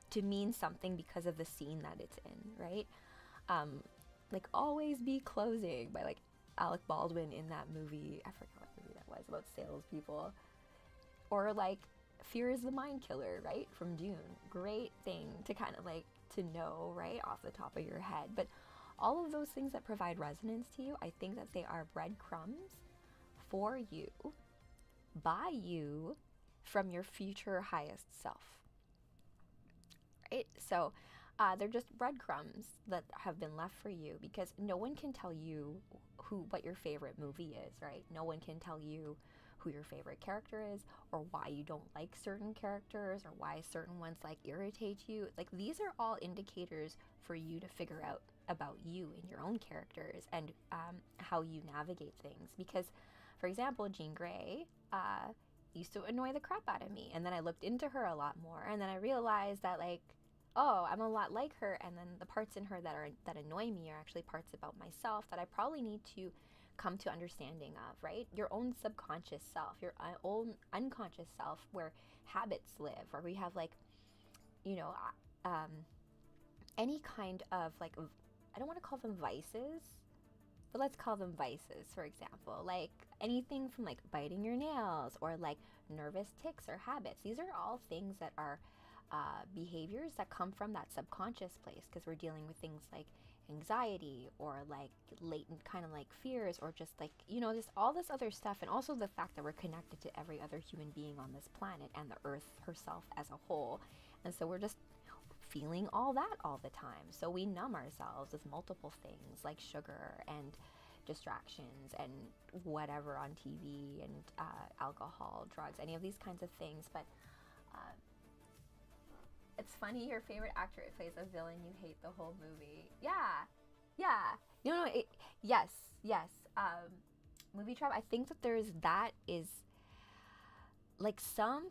to mean something because of the scene that it's in, right? Like Always Be Closing by like Alec Baldwin in that movie. I forgot what movie that was, about salespeople. Or like Fear is the Mind Killer, right? From Dune. Great thing to kind of like to know, right, off the top of your head. But all of those things that provide resonance to you, I think that they are breadcrumbs for you, by you, from your future highest self, right? So they're just breadcrumbs that have been left for you, because no one can tell you what your favorite movie is, right? No one can tell you who your favorite character is, or why you don't like certain characters, or why certain ones like irritate you. Like, these are all indicators for you to figure out about you and your own characters, and how you navigate things. Because, for example, Jean Grey used to annoy the crap out of me. And then I looked into her a lot more, and then I realized that, like, oh, I'm a lot like her, and then the parts in her that annoy me are actually parts about myself that I probably need to come to understanding of, right? Your own subconscious self, your own unconscious self, where habits live, where we have, like, you know, any kind of, like, I don't want to call them vices, but let's call them vices, for example, like anything from like biting your nails or like nervous tics or habits. These are all things that are behaviors that come from that subconscious place, because we're dealing with things like anxiety or like latent kind of like fears, or just like, you know, just all this other stuff. And also the fact that we're connected to every other human being on this planet and the earth herself as a whole. And so we're just feeling all that all the time. So we numb ourselves with multiple things like sugar and distractions and whatever on TV and alcohol, drugs, any of these kinds of things. But it's funny, your favorite actor plays a villain you hate the whole movie. Yeah. You know, yes. Movie trap. I think that is like some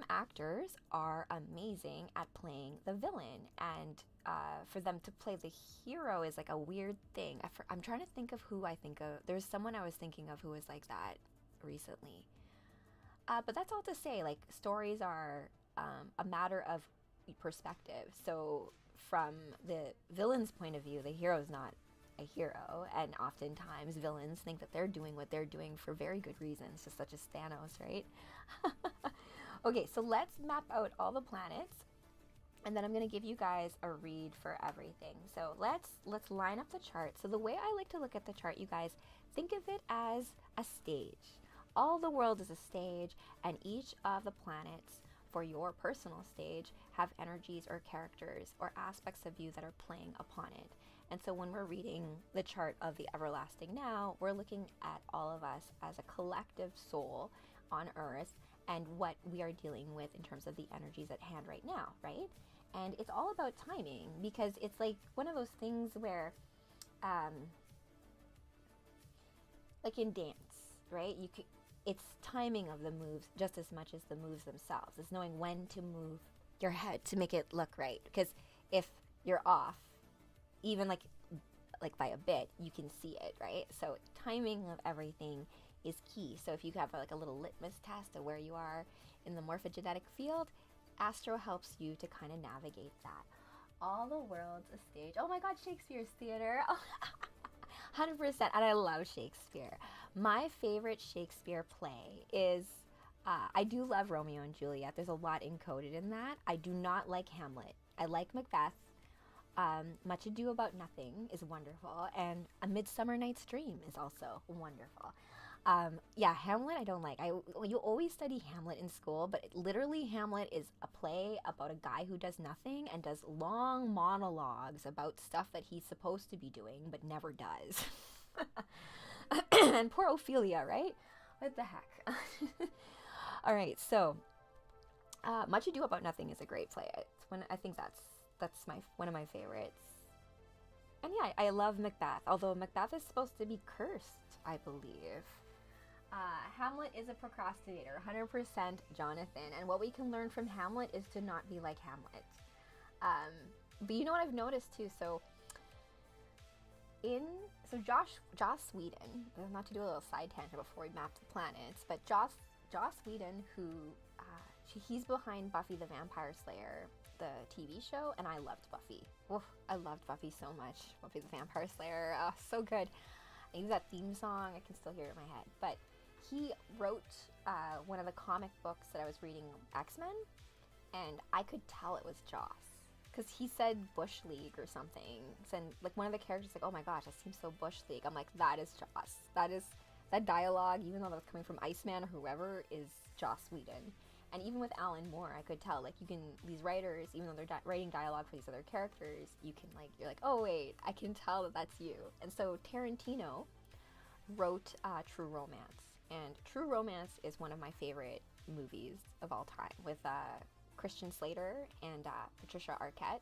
actors are amazing at playing the villain, and for them to play the hero is like a weird thing. I'm trying to think of who I think of. There's someone I was thinking of who was like that recently. But that's all to say, like, stories are a matter of perspective. So from the villain's point of view, the hero's not a hero, and oftentimes villains think that they're doing what they're doing for very good reasons, just such as Thanos, right? Okay, so let's map out all the planets, and then I'm going to give you guys a read for everything. So let's line up the chart. So the way I like to look at the chart, you guys, think of it as a stage. All the world is a stage, and each of the planets for your personal stage have energies or characters or aspects of you that are playing upon it. And so when we're reading the chart of the everlasting now, we're looking at all of us as a collective soul on Earth and what we are dealing with in terms of the energies at hand right now, right? And it's all about timing, because it's like one of those things where, like in dance, right? It's timing of the moves just as much as the moves themselves. It's knowing when to move your head to make it look right. Because if you're off, even like by a bit, you can see it, right? So timing of everything is key. So if you have like a little litmus test of where you are in the morphogenetic field, Astro helps you to kind of navigate that. All the world's a stage. Oh my God, Shakespeare's theater. 100%. And I love Shakespeare. My favorite Shakespeare play is, I do love Romeo and Juliet. There's a lot encoded in that. I do not like Hamlet. I like Macbeth. Much Ado About Nothing is wonderful. And A Midsummer Night's Dream is also wonderful. Yeah, Hamlet I don't like. You always study Hamlet in school, but literally Hamlet is a play about a guy who does nothing and does long monologues about stuff that he's supposed to be doing but never does. And poor Ophelia, right? What the heck? All right, so Much Ado About Nothing is a great play. I think that's one of my favorites. And yeah, I love Macbeth, although Macbeth is supposed to be cursed, I believe. Hamlet is a procrastinator, 100% Jonathan. And what we can learn from Hamlet is to not be like Hamlet. But you know what I've noticed too? So Joss Whedon, not to do a little side tangent before we map the planets, but Joss Whedon, who he's behind Buffy the Vampire Slayer, the TV show, and I loved Buffy. Oof, I loved Buffy so much. Buffy the Vampire Slayer, so good. I use that theme song, I can still hear it in my head. But he wrote one of the comic books that I was reading, X-Men, and I could tell it was Joss, because he said Bush League or something. And like one of the characters like, oh my gosh, that seems so Bush League. I'm like, that is Joss. That dialogue, even though that was coming from Iceman or whoever, is Joss Whedon. And even with Alan Moore, I could tell, like, these writers, even though they're writing dialogue for these other characters, you're like, oh wait, I can tell that that's you. And so Tarantino wrote True Romance. And True Romance is one of my favorite movies of all time, with Christian Slater and Patricia Arquette.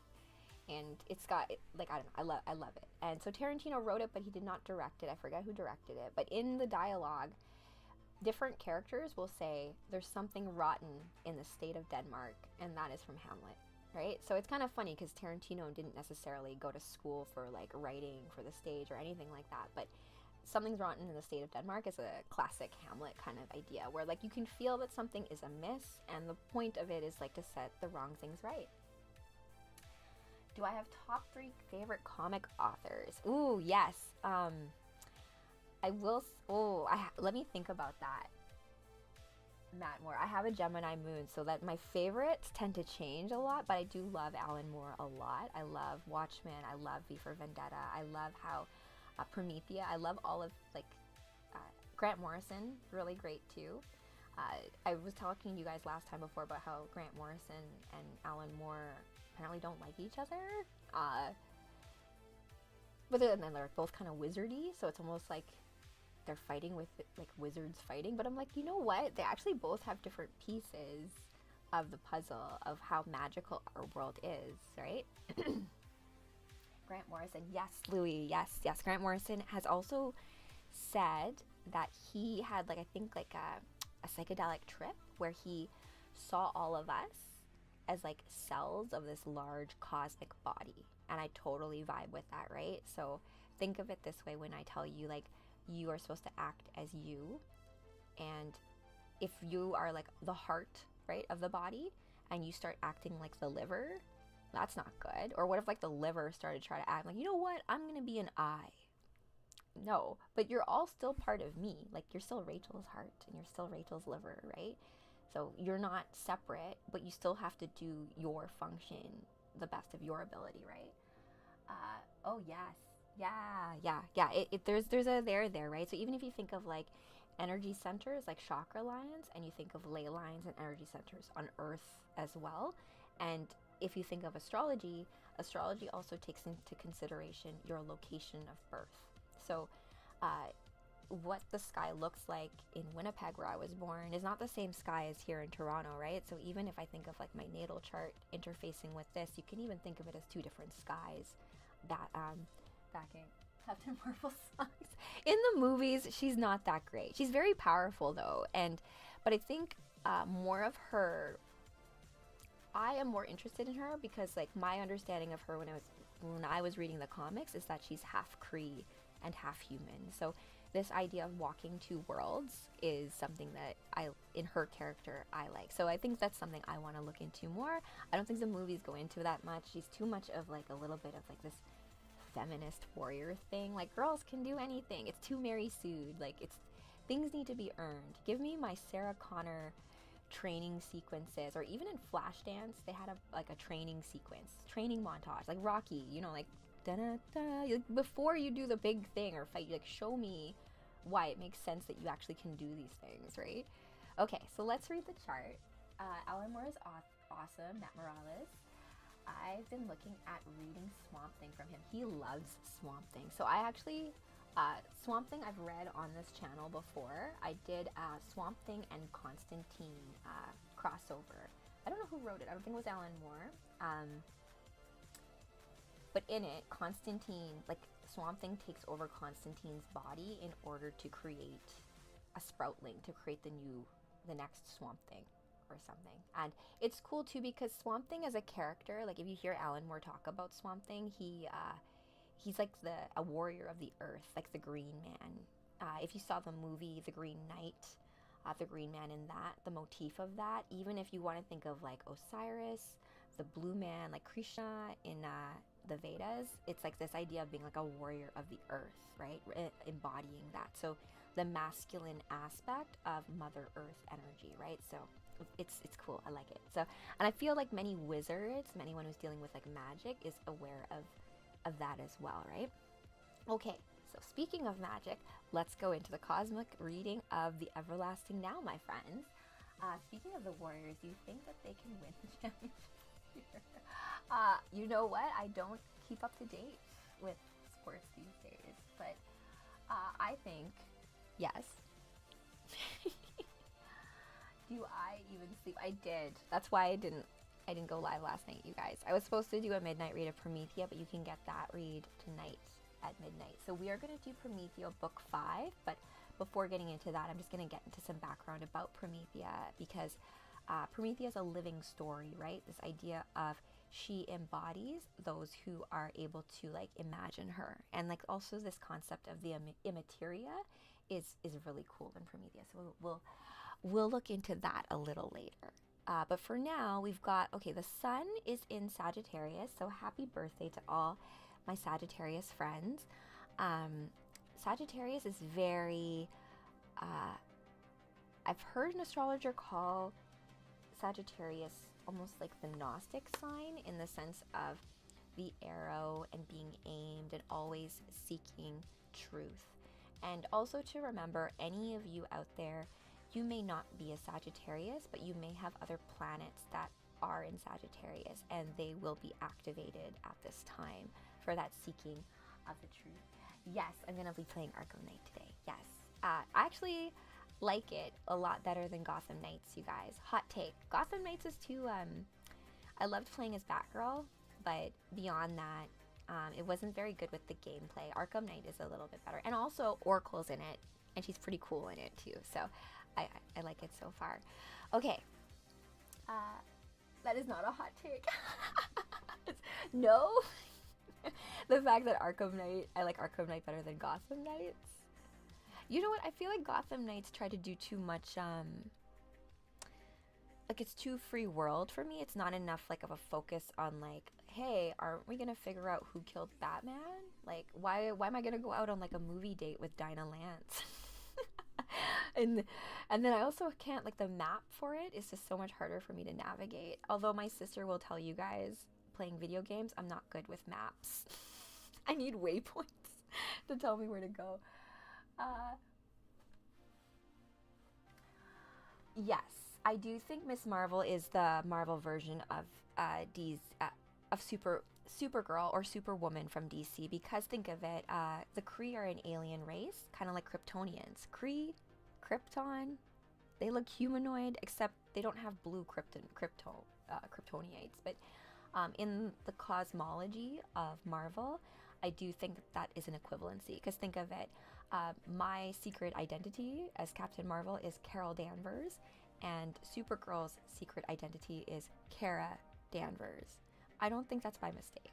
And it's got, like, I don't know, I love it. And so Tarantino wrote it, but he did not direct it. I forget who directed it. But in the dialogue, different characters will say there's something rotten in the state of Denmark, and that is from Hamlet, right? So it's kind of funny because Tarantino didn't necessarily go to school for like writing for the stage or anything like that, but something's rotten in the state of Denmark is a classic Hamlet kind of idea where like you can feel that something is amiss, and the point of it is like to set the wrong things right. Do I have top 3 favorite comic authors? Ooh, yes. I will. Let me think about that. Matt Moore. I have a Gemini moon, so that my favorites tend to change a lot, but I do love Alan Moore a lot. I love Watchmen. I love V for Vendetta. I love how Promethea. I love all of like Grant Morrison. Really great too. I was talking to you guys last time before about how Grant Morrison and Alan Moore apparently don't like each other. But then they're both kind of wizardy, so it's almost like they're fighting with like wizards fighting. But I'm like, you know what? They actually both have different pieces of the puzzle of how magical our world is, right? Grant Morrison, yes, Louis, yes. Grant Morrison has also said that he had like, I think like a psychedelic trip where he saw all of us as like cells of this large cosmic body, and I totally vibe with that, right? So think of it this way: when I tell you like you are supposed to act as you, and if you are like the heart, right, of the body, and you start acting like the liver, that's not good. Or what if like the liver started to try to act like, you know what, I'm gonna be an eye? No, but you're all still part of me. Like you're still Rachel's heart and you're still Rachel's liver, right? So you're not separate, but you still have to do your function the best of your ability, right? Oh yes, yeah. There's a there, right? So even if you think of like energy centers, like chakra lines, and you think of ley lines and energy centers on Earth as well, and if you think of astrology also takes into consideration your location of birth. So what the sky looks like in Winnipeg, where I was born, is not the same sky as here in Toronto, right? So even if I think of like my natal chart interfacing with this, you can even think of it as 2 different skies. That backing Captain Marvel songs. In the movies, she's not that great. She's very powerful though, but I think more of her, I am more interested in her because like my understanding of her when I was reading the comics is that she's half Kree and half human. So this idea of walking 2 worlds is something that in her character, I like. So I think that's something I want to look into more. I don't think the movies go into that much. She's too much of like a little bit of like this feminist warrior thing. Like girls can do anything. It's too Mary Sued. Like things need to be earned. Give me my Sarah Connor training sequences, or even in Flashdance, they had a training sequence, training montage, like Rocky, you know, like da-da-da. Before you do the big thing or fight, you like show me why it makes sense that you actually can do these things, right? Okay, so let's read the chart. Alan Moore is awesome. Matt Morales. I've been looking at reading Swamp Thing from him. He loves Swamp Thing. So I actually, Swamp Thing I've read on this channel before. I did Swamp Thing and Constantine crossover. I don't know who wrote it. I don't think it was Alan Moore. But in it, Constantine, like Swamp Thing takes over Constantine's body in order to create a Sproutling, to create the next Swamp Thing or something. And it's cool too because Swamp Thing as a character, like if you hear Alan Moore talk about Swamp Thing, he's like a warrior of the earth, like the Green Man. If you saw the movie The Green Knight, the Green Man in that, the motif of that, even if you want to think of like Osiris, the Blue Man, like Krishna in the Vedas, it's like this idea of being like a warrior of the earth, right? Embodying that. So the masculine aspect of Mother Earth energy, right? So it's cool. I like it. So, and I feel like many wizards, anyone who's dealing with like magic is aware of that as well, right? Okay, so speaking of magic, let's go into the cosmic reading of the Everlasting Now, my friends. Speaking of the Warriors, do you think that they can win the championship this year? You know what? I don't keep up to date with sports these days, but I think yes. Do I even sleep? I did. That's why I didn't go live last night, you guys. I was supposed to do a midnight read of Promethea, but you can get that read tonight at midnight. So we are going to do Promethea book 5, but before getting into that, I'm just going to get into some background about Promethea, because Promethea is a living story, right? This idea of she embodies those who are able to like imagine her, and like also this concept of the immateria is really cool in Promethea. So we'll look into that a little later. But for now, we've got, okay, the sun is in Sagittarius, so happy birthday to all my Sagittarius friends. Sagittarius is very, I've heard an astrologer call Sagittarius almost like the Gnostic sign, in the sense of the arrow and being aimed and always seeking truth. And also to remember, any of you out there, you may not be a Sagittarius, but you may have other planets that are in Sagittarius, and they will be activated at this time for that seeking of the truth. Yes, I'm going to be playing Arkham Knight today. Yes. I actually like it a lot better than Gotham Knights, you guys. Hot take. Gotham Knights is too, I loved playing as Batgirl, but beyond that, it wasn't very good with the gameplay. Arkham Knight is a little bit better. And also, Oracle's in it, and she's pretty cool in it too. So I like it so far. Okay. That is not a hot take. No. The fact that I like Arkham Knight better than Gotham Knights. You know what? I feel like Gotham Knights try to do too much, like it's too free world for me. It's not enough like of a focus on like, hey, aren't we gonna figure out who killed Batman? Like, why am I gonna go out on like a movie date with Dinah Lance? and then I also can't, like, the map for it is just so much harder for me to navigate. Although my sister will tell you guys, playing video games, I'm not good with maps. I need waypoints to tell me where to go. Yes, I do think Miss Marvel is the Marvel version of Supergirl or Superwoman from DC, because think of it, the Kree are an alien race, kind of like Kryptonians. Kree, Krypton, they look humanoid, except they don't have blue Kryptonites. But in the cosmology of Marvel, I do think that is an equivalency, because think of it, my secret identity as Captain Marvel is Carol Danvers, and Supergirl's secret identity is Kara Danvers. I don't think that's by mistake.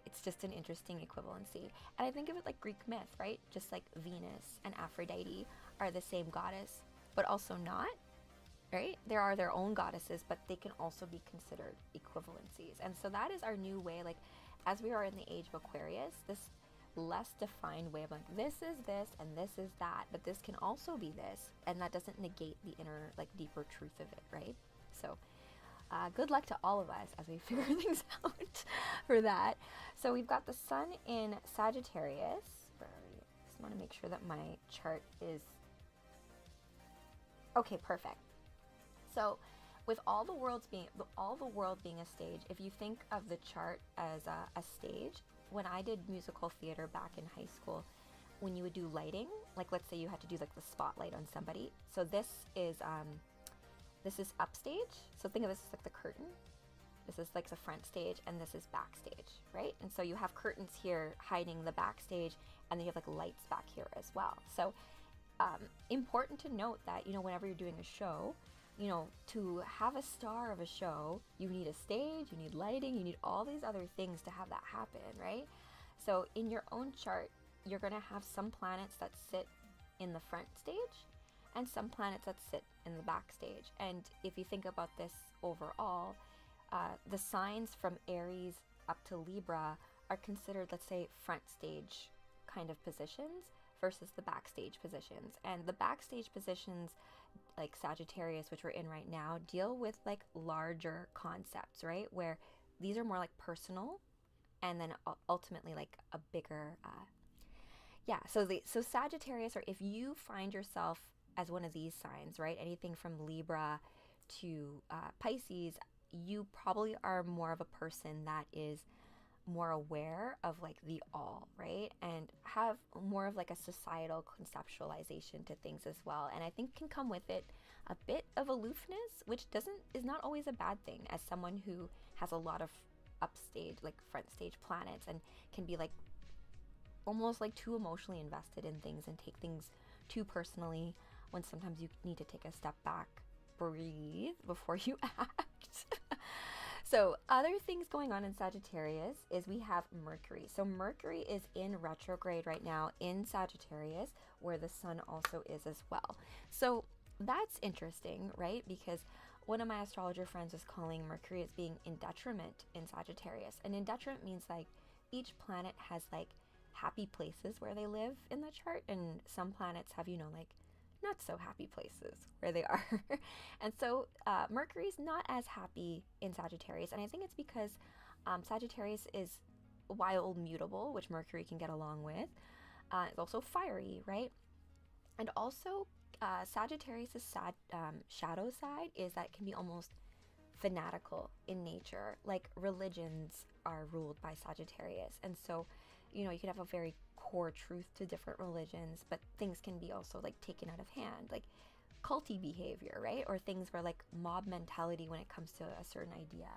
It's just an interesting equivalency. And I think of it like Greek myth, right? Just like Venus and Aphrodite are the same goddess, but also not, right? There are their own goddesses, but they can also be considered equivalencies. And so that is our new way, like, as we are in the age of Aquarius, this less defined way of like, this is this and this is that, but this can also be this, and that doesn't negate the inner, like, deeper truth of it, right? So good luck to all of us as we figure things out for that. So we've got the sun in Sagittarius. I just want to make sure that my chart is okay. Perfect. So with all the world being a stage, if you think of the chart as a stage, when I did musical theater back in high school, when you would do lighting, like let's say you had to do like the spotlight on somebody. So this is upstage. So think of this as like the curtain. This is like the front stage, and this is backstage, right? And so you have curtains here hiding the backstage, and then you have like lights back here as well. So important to note that, you know, whenever you're doing a show, you know, to have a star of a show, you need a stage, you need lighting, you need all these other things to have that happen, right? So in your own chart, you're going to have some planets that sit in the front stage and some planets that sit in the backstage. And if you think about this overall, the signs from Aries up to Libra are considered, let's say, front stage kind of positions versus the backstage positions. And the backstage positions, like Sagittarius, which we're in right now, deal with like larger concepts, right? Where these are more like personal, and then ultimately like a bigger, so Sagittarius, or if you find yourself as one of these signs, right? Anything from Libra to Pisces, you probably are more of a person that is more aware of like the all, right? And have more of like a societal conceptualization to things as well. And I think can come with it a bit of aloofness, which is not always a bad thing, as someone who has a lot of upstage, like front stage planets, and can be like almost like too emotionally invested in things and take things too personally, when sometimes you need to take a step back, breathe before you act. So other things going on in Sagittarius is we have Mercury. So Mercury is in retrograde right now in Sagittarius, where the sun also is as well. So that's interesting, right? Because one of my astrologer friends was calling Mercury as being in detriment in Sagittarius. And in detriment means like each planet has like happy places where they live in the chart, and some planets have, you know, like not so happy places where they are. And so Mercury's not as happy in Sagittarius, and I think it's because Sagittarius is wild, mutable, which Mercury can get along with. It's also fiery, right? And also Sagittarius' shadow side is that it can be almost fanatical in nature. Like religions are ruled by Sagittarius, and so you know, you could have a very core truth to different religions, but things can be also like taken out of hand, like culty behavior, right? Or things where like mob mentality when it comes to a certain idea.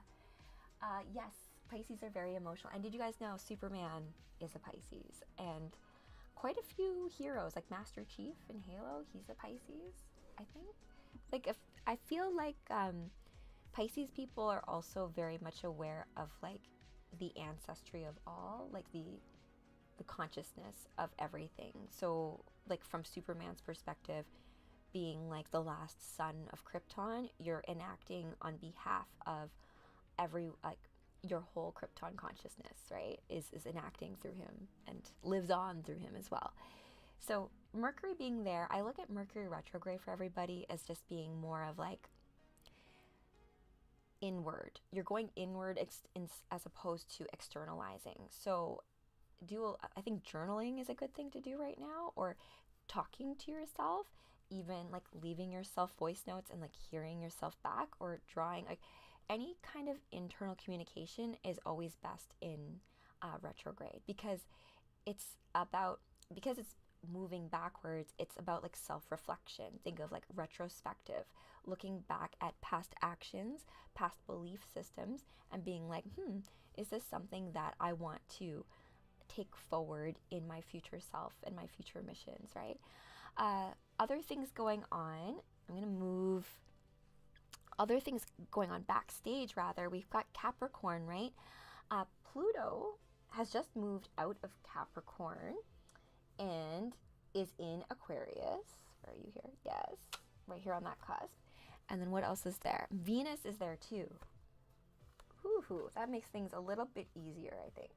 Yes, Pisces are very emotional. And did you guys know Superman is a Pisces? And quite a few heroes, like Master Chief in Halo, he's a Pisces, I think. Like, if I feel like Pisces people are also very much aware of like the ancestry of all, like the consciousness of everything. So like from Superman's perspective, being like the last son of Krypton, you're enacting on behalf of every, like your whole Krypton consciousness, right, is enacting through him and lives on through him as well. So Mercury being there, I look at Mercury retrograde for everybody as just being more of like inward. You're going inward as opposed to externalizing. So I think journaling is a good thing to do right now, or talking to yourself, even like leaving yourself voice notes and like hearing yourself back, or drawing, like any kind of internal communication is always best in retrograde, because it's moving backwards. It's about like self-reflection. Think of like retrospective, looking back at past actions, past belief systems, and being like, is this something that I want to take forward in my future self and my future missions, right? Other things going on, I'm going to move, other things going on backstage rather, we've got Capricorn, right? Pluto has just moved out of Capricorn and is in Aquarius. Are you here? Yes, right here on that cusp. And then what else is there? Venus is there too. Whoo, that makes things a little bit easier, I think.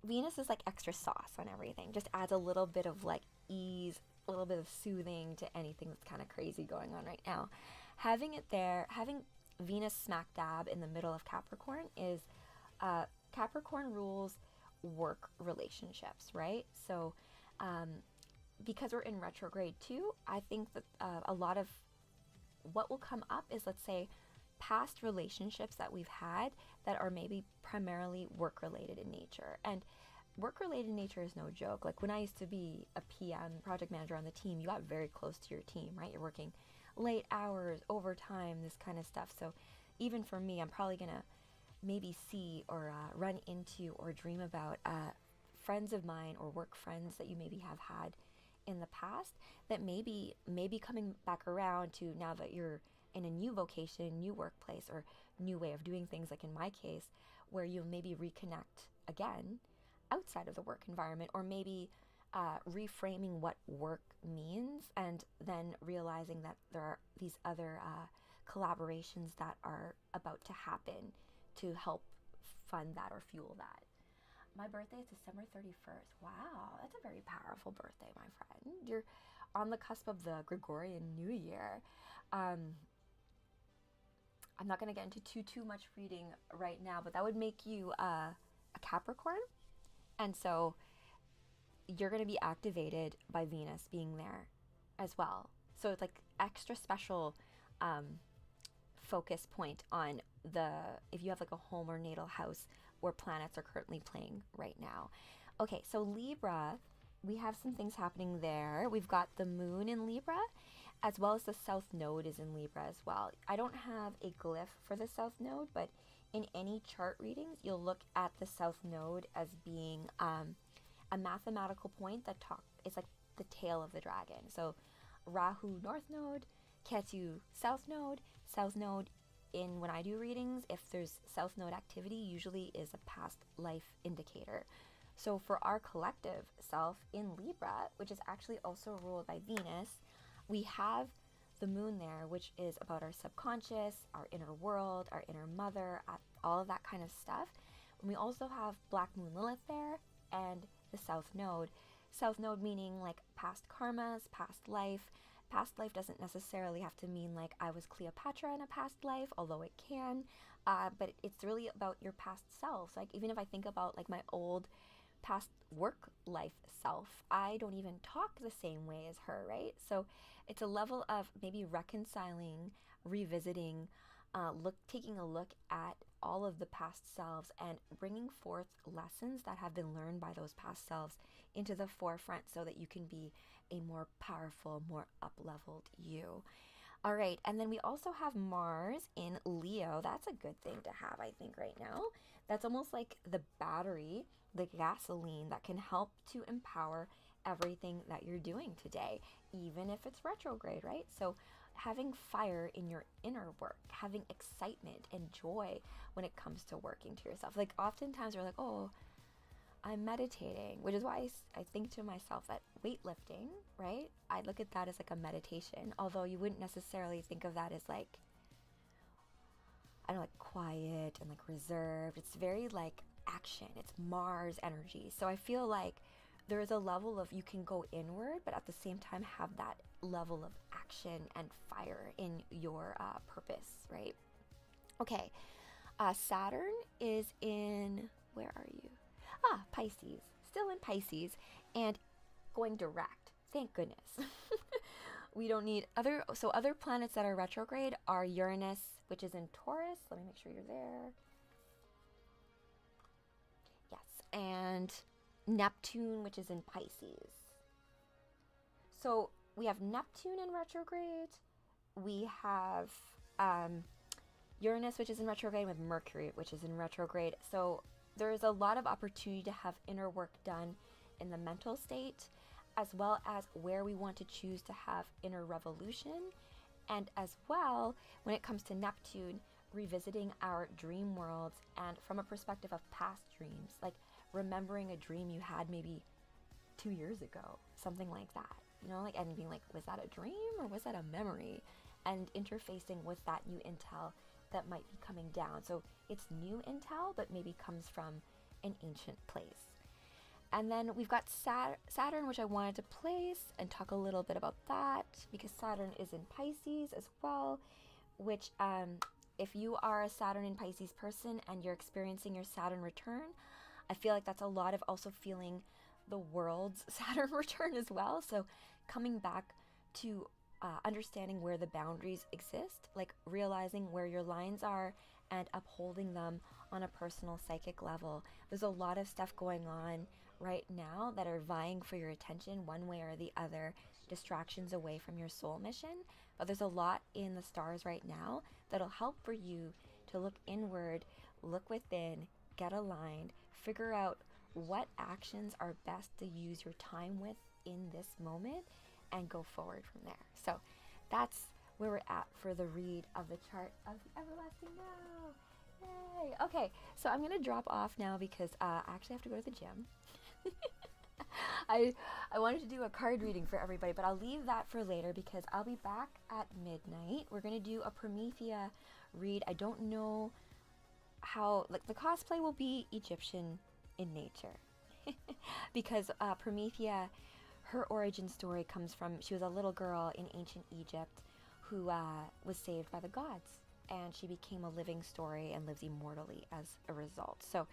Venus is like extra sauce on everything. Just adds a little bit of like ease, a little bit of soothing to anything that's kind of crazy going on right now. Having it there, having Venus smack dab in the middle of Capricorn is, Capricorn rules work relationships, right? So because we're in retrograde too, I think that a lot of what will come up is, let's say, past relationships that we've had that are maybe primarily work related in nature. And work related in nature is no joke. Like when I used to be a PM, project manager on the team, you got very close to your team, right? You're working late hours, overtime, this kind of stuff. So even for me, I'm probably gonna maybe see or run into or dream about friends of mine or work friends that you maybe have had in the past that maybe coming back around to now that you're in a new vocation, new workplace, or new way of doing things, like in my case, where you'll maybe reconnect again outside of the work environment, or maybe reframing what work means, and then realizing that there are these other collaborations that are about to happen to help fund that or fuel that. My birthday is December 31st. Wow, that's a very powerful birthday, my friend. You're on the cusp of the Gregorian New Year. I'm not going to get into too much reading right now, but that would make you a Capricorn. And so you're going to be activated by Venus being there as well. So it's like extra special focus point on if you have like a home or natal house where planets are currently playing right now. Okay, so Libra, we have some things happening there. We've got the moon in Libra, as well as the south node is in Libra as well. I don't have a glyph for the south node, but in any chart readings, you'll look at the south node as being a mathematical point that is like the tail of the dragon. So Rahu North Node, Ketu South Node. South Node, in when I do readings, if there's South Node activity, usually is a past life indicator. So for our collective self in Libra, which is actually also ruled by Venus, we have the moon there, which is about our subconscious, our inner world, our inner mother, all of that kind of stuff. And we also have Black Moon Lilith there and the South Node. South Node meaning like past karmas, past life. Past life doesn't necessarily have to mean like I was Cleopatra in a past life, although it can. But it's really about your past selves. Like even if I think about like my old past work life self, I don't even talk the same way as her, right? So it's a level of maybe reconciling, revisiting, taking a look at all of the past selves and bringing forth lessons that have been learned by those past selves into the forefront so that you can be a more powerful, more up-leveled you. All right, and then we also have Mars in Leo. That's a good thing to have, I think, right now. That's almost like the battery, the gasoline that can help to empower everything that you're doing today, even if it's retrograde, right? So having fire in your inner work, having excitement and joy when it comes to working to yourself. Like oftentimes we're like, oh, I'm meditating, which is why I think to myself that weightlifting, right? I look at that as like a meditation, although you wouldn't necessarily think of that as like, I don't know, like quiet and like reserved. It's very like action. It's Mars energy. So I feel like there is a level of you can go inward, but at the same time have that level of action and fire in your purpose, right? Okay, Saturn is in, where are you? Pisces, still in Pisces, and going direct. Thank goodness. We don't need other planets that are retrograde are Uranus, which is in Taurus. Let me make sure you're there. Yes, and Neptune, which is in Pisces. So we have Neptune in retrograde. We have Uranus, which is in retrograde, with Mercury, which is in retrograde. So there is a lot of opportunity to have inner work done in the mental state, as well as where we want to choose to have inner revolution. And as well, when it comes to Neptune, revisiting our dream worlds and from a perspective of past dreams, like remembering a dream you had maybe 2 years ago, something like that, you know, like, and being like, was that a dream or was that a memory? And interfacing with that new intel that might be coming down. So it's new intel, but maybe comes from an ancient place. And then we've got Saturn, which I wanted to place and talk a little bit about that because Saturn is in Pisces as well, which if you are a Saturn in Pisces person and you're experiencing your Saturn return, I feel like that's a lot of also feeling the world's Saturn return as well. So coming back to understanding where the boundaries exist, like realizing where your lines are and upholding them on a personal psychic level. There's a lot of stuff going on right now that are vying for your attention one way or the other, distractions away from your soul mission. But there's a lot in the stars right now that'll help for you to look inward, look within, get aligned, figure out what actions are best to use your time with in this moment and go forward from there. So that's where we're at for the read of the chart of the everlasting now. Yay! Okay, so I'm gonna drop off now because I actually have to go to the gym. I wanted to do a card reading for everybody, but I'll leave that for later because I'll be back at midnight. We're gonna do a Promethea read. I don't know how, like, the cosplay will be Egyptian in nature because Promethea, her origin story comes from, she was a little girl in ancient Egypt who was saved by the gods, and she became a living story and lives immortally as a result. So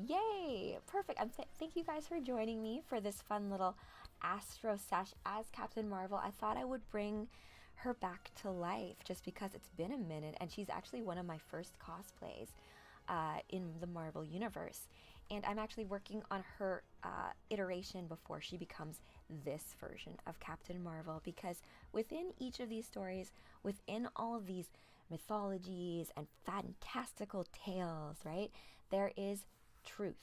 yay, perfect. Thank you guys for joining me for this fun little Astro sesh as Captain Marvel. I thought I would bring her back to life just because it's been a minute, and she's actually one of my first cosplays in the Marvel universe. And I'm actually working on her iteration before she becomes this version of Captain Marvel, because within each of these stories, within all of these mythologies and fantastical tales, right, there is truth.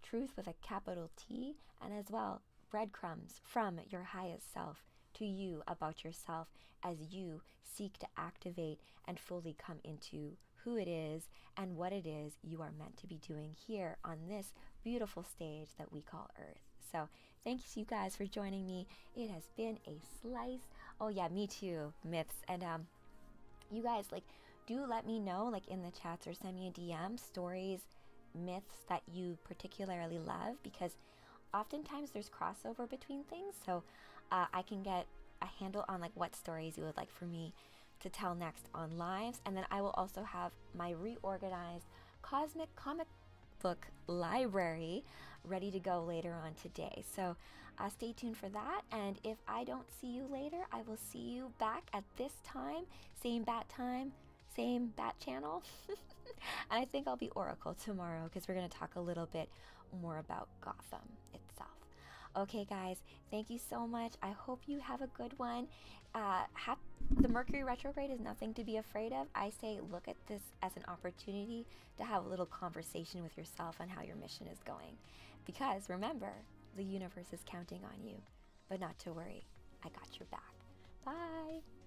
Truth with a capital T, and as well breadcrumbs from your highest self to you about yourself as you seek to activate and fully come into who it is and what it is you are meant to be doing here on this beautiful stage that we call Earth. So thanks you guys for joining me. It has been a slice. Oh yeah, me too, myths. And you guys, like, do let me know, like, in the chats, or send me a DM, stories, myths that you particularly love, because oftentimes there's crossover between things. So I can get a handle on like what stories you would like for me to tell next on lives. And then I will also have my reorganized cosmic comic book library ready to go later on today. So stay tuned for that. And if I don't see you later, I will see you back at this time, same bat time, same bat channel. And I think I'll be Oracle tomorrow because we're going to talk a little bit more about Gotham itself. Okay, guys, thank you so much. I hope you have a good one. The Mercury retrograde is nothing to be afraid of. I say look at this as an opportunity to have a little conversation with yourself on how your mission is going. Because remember, the universe is counting on you. But not to worry, I got your back. Bye.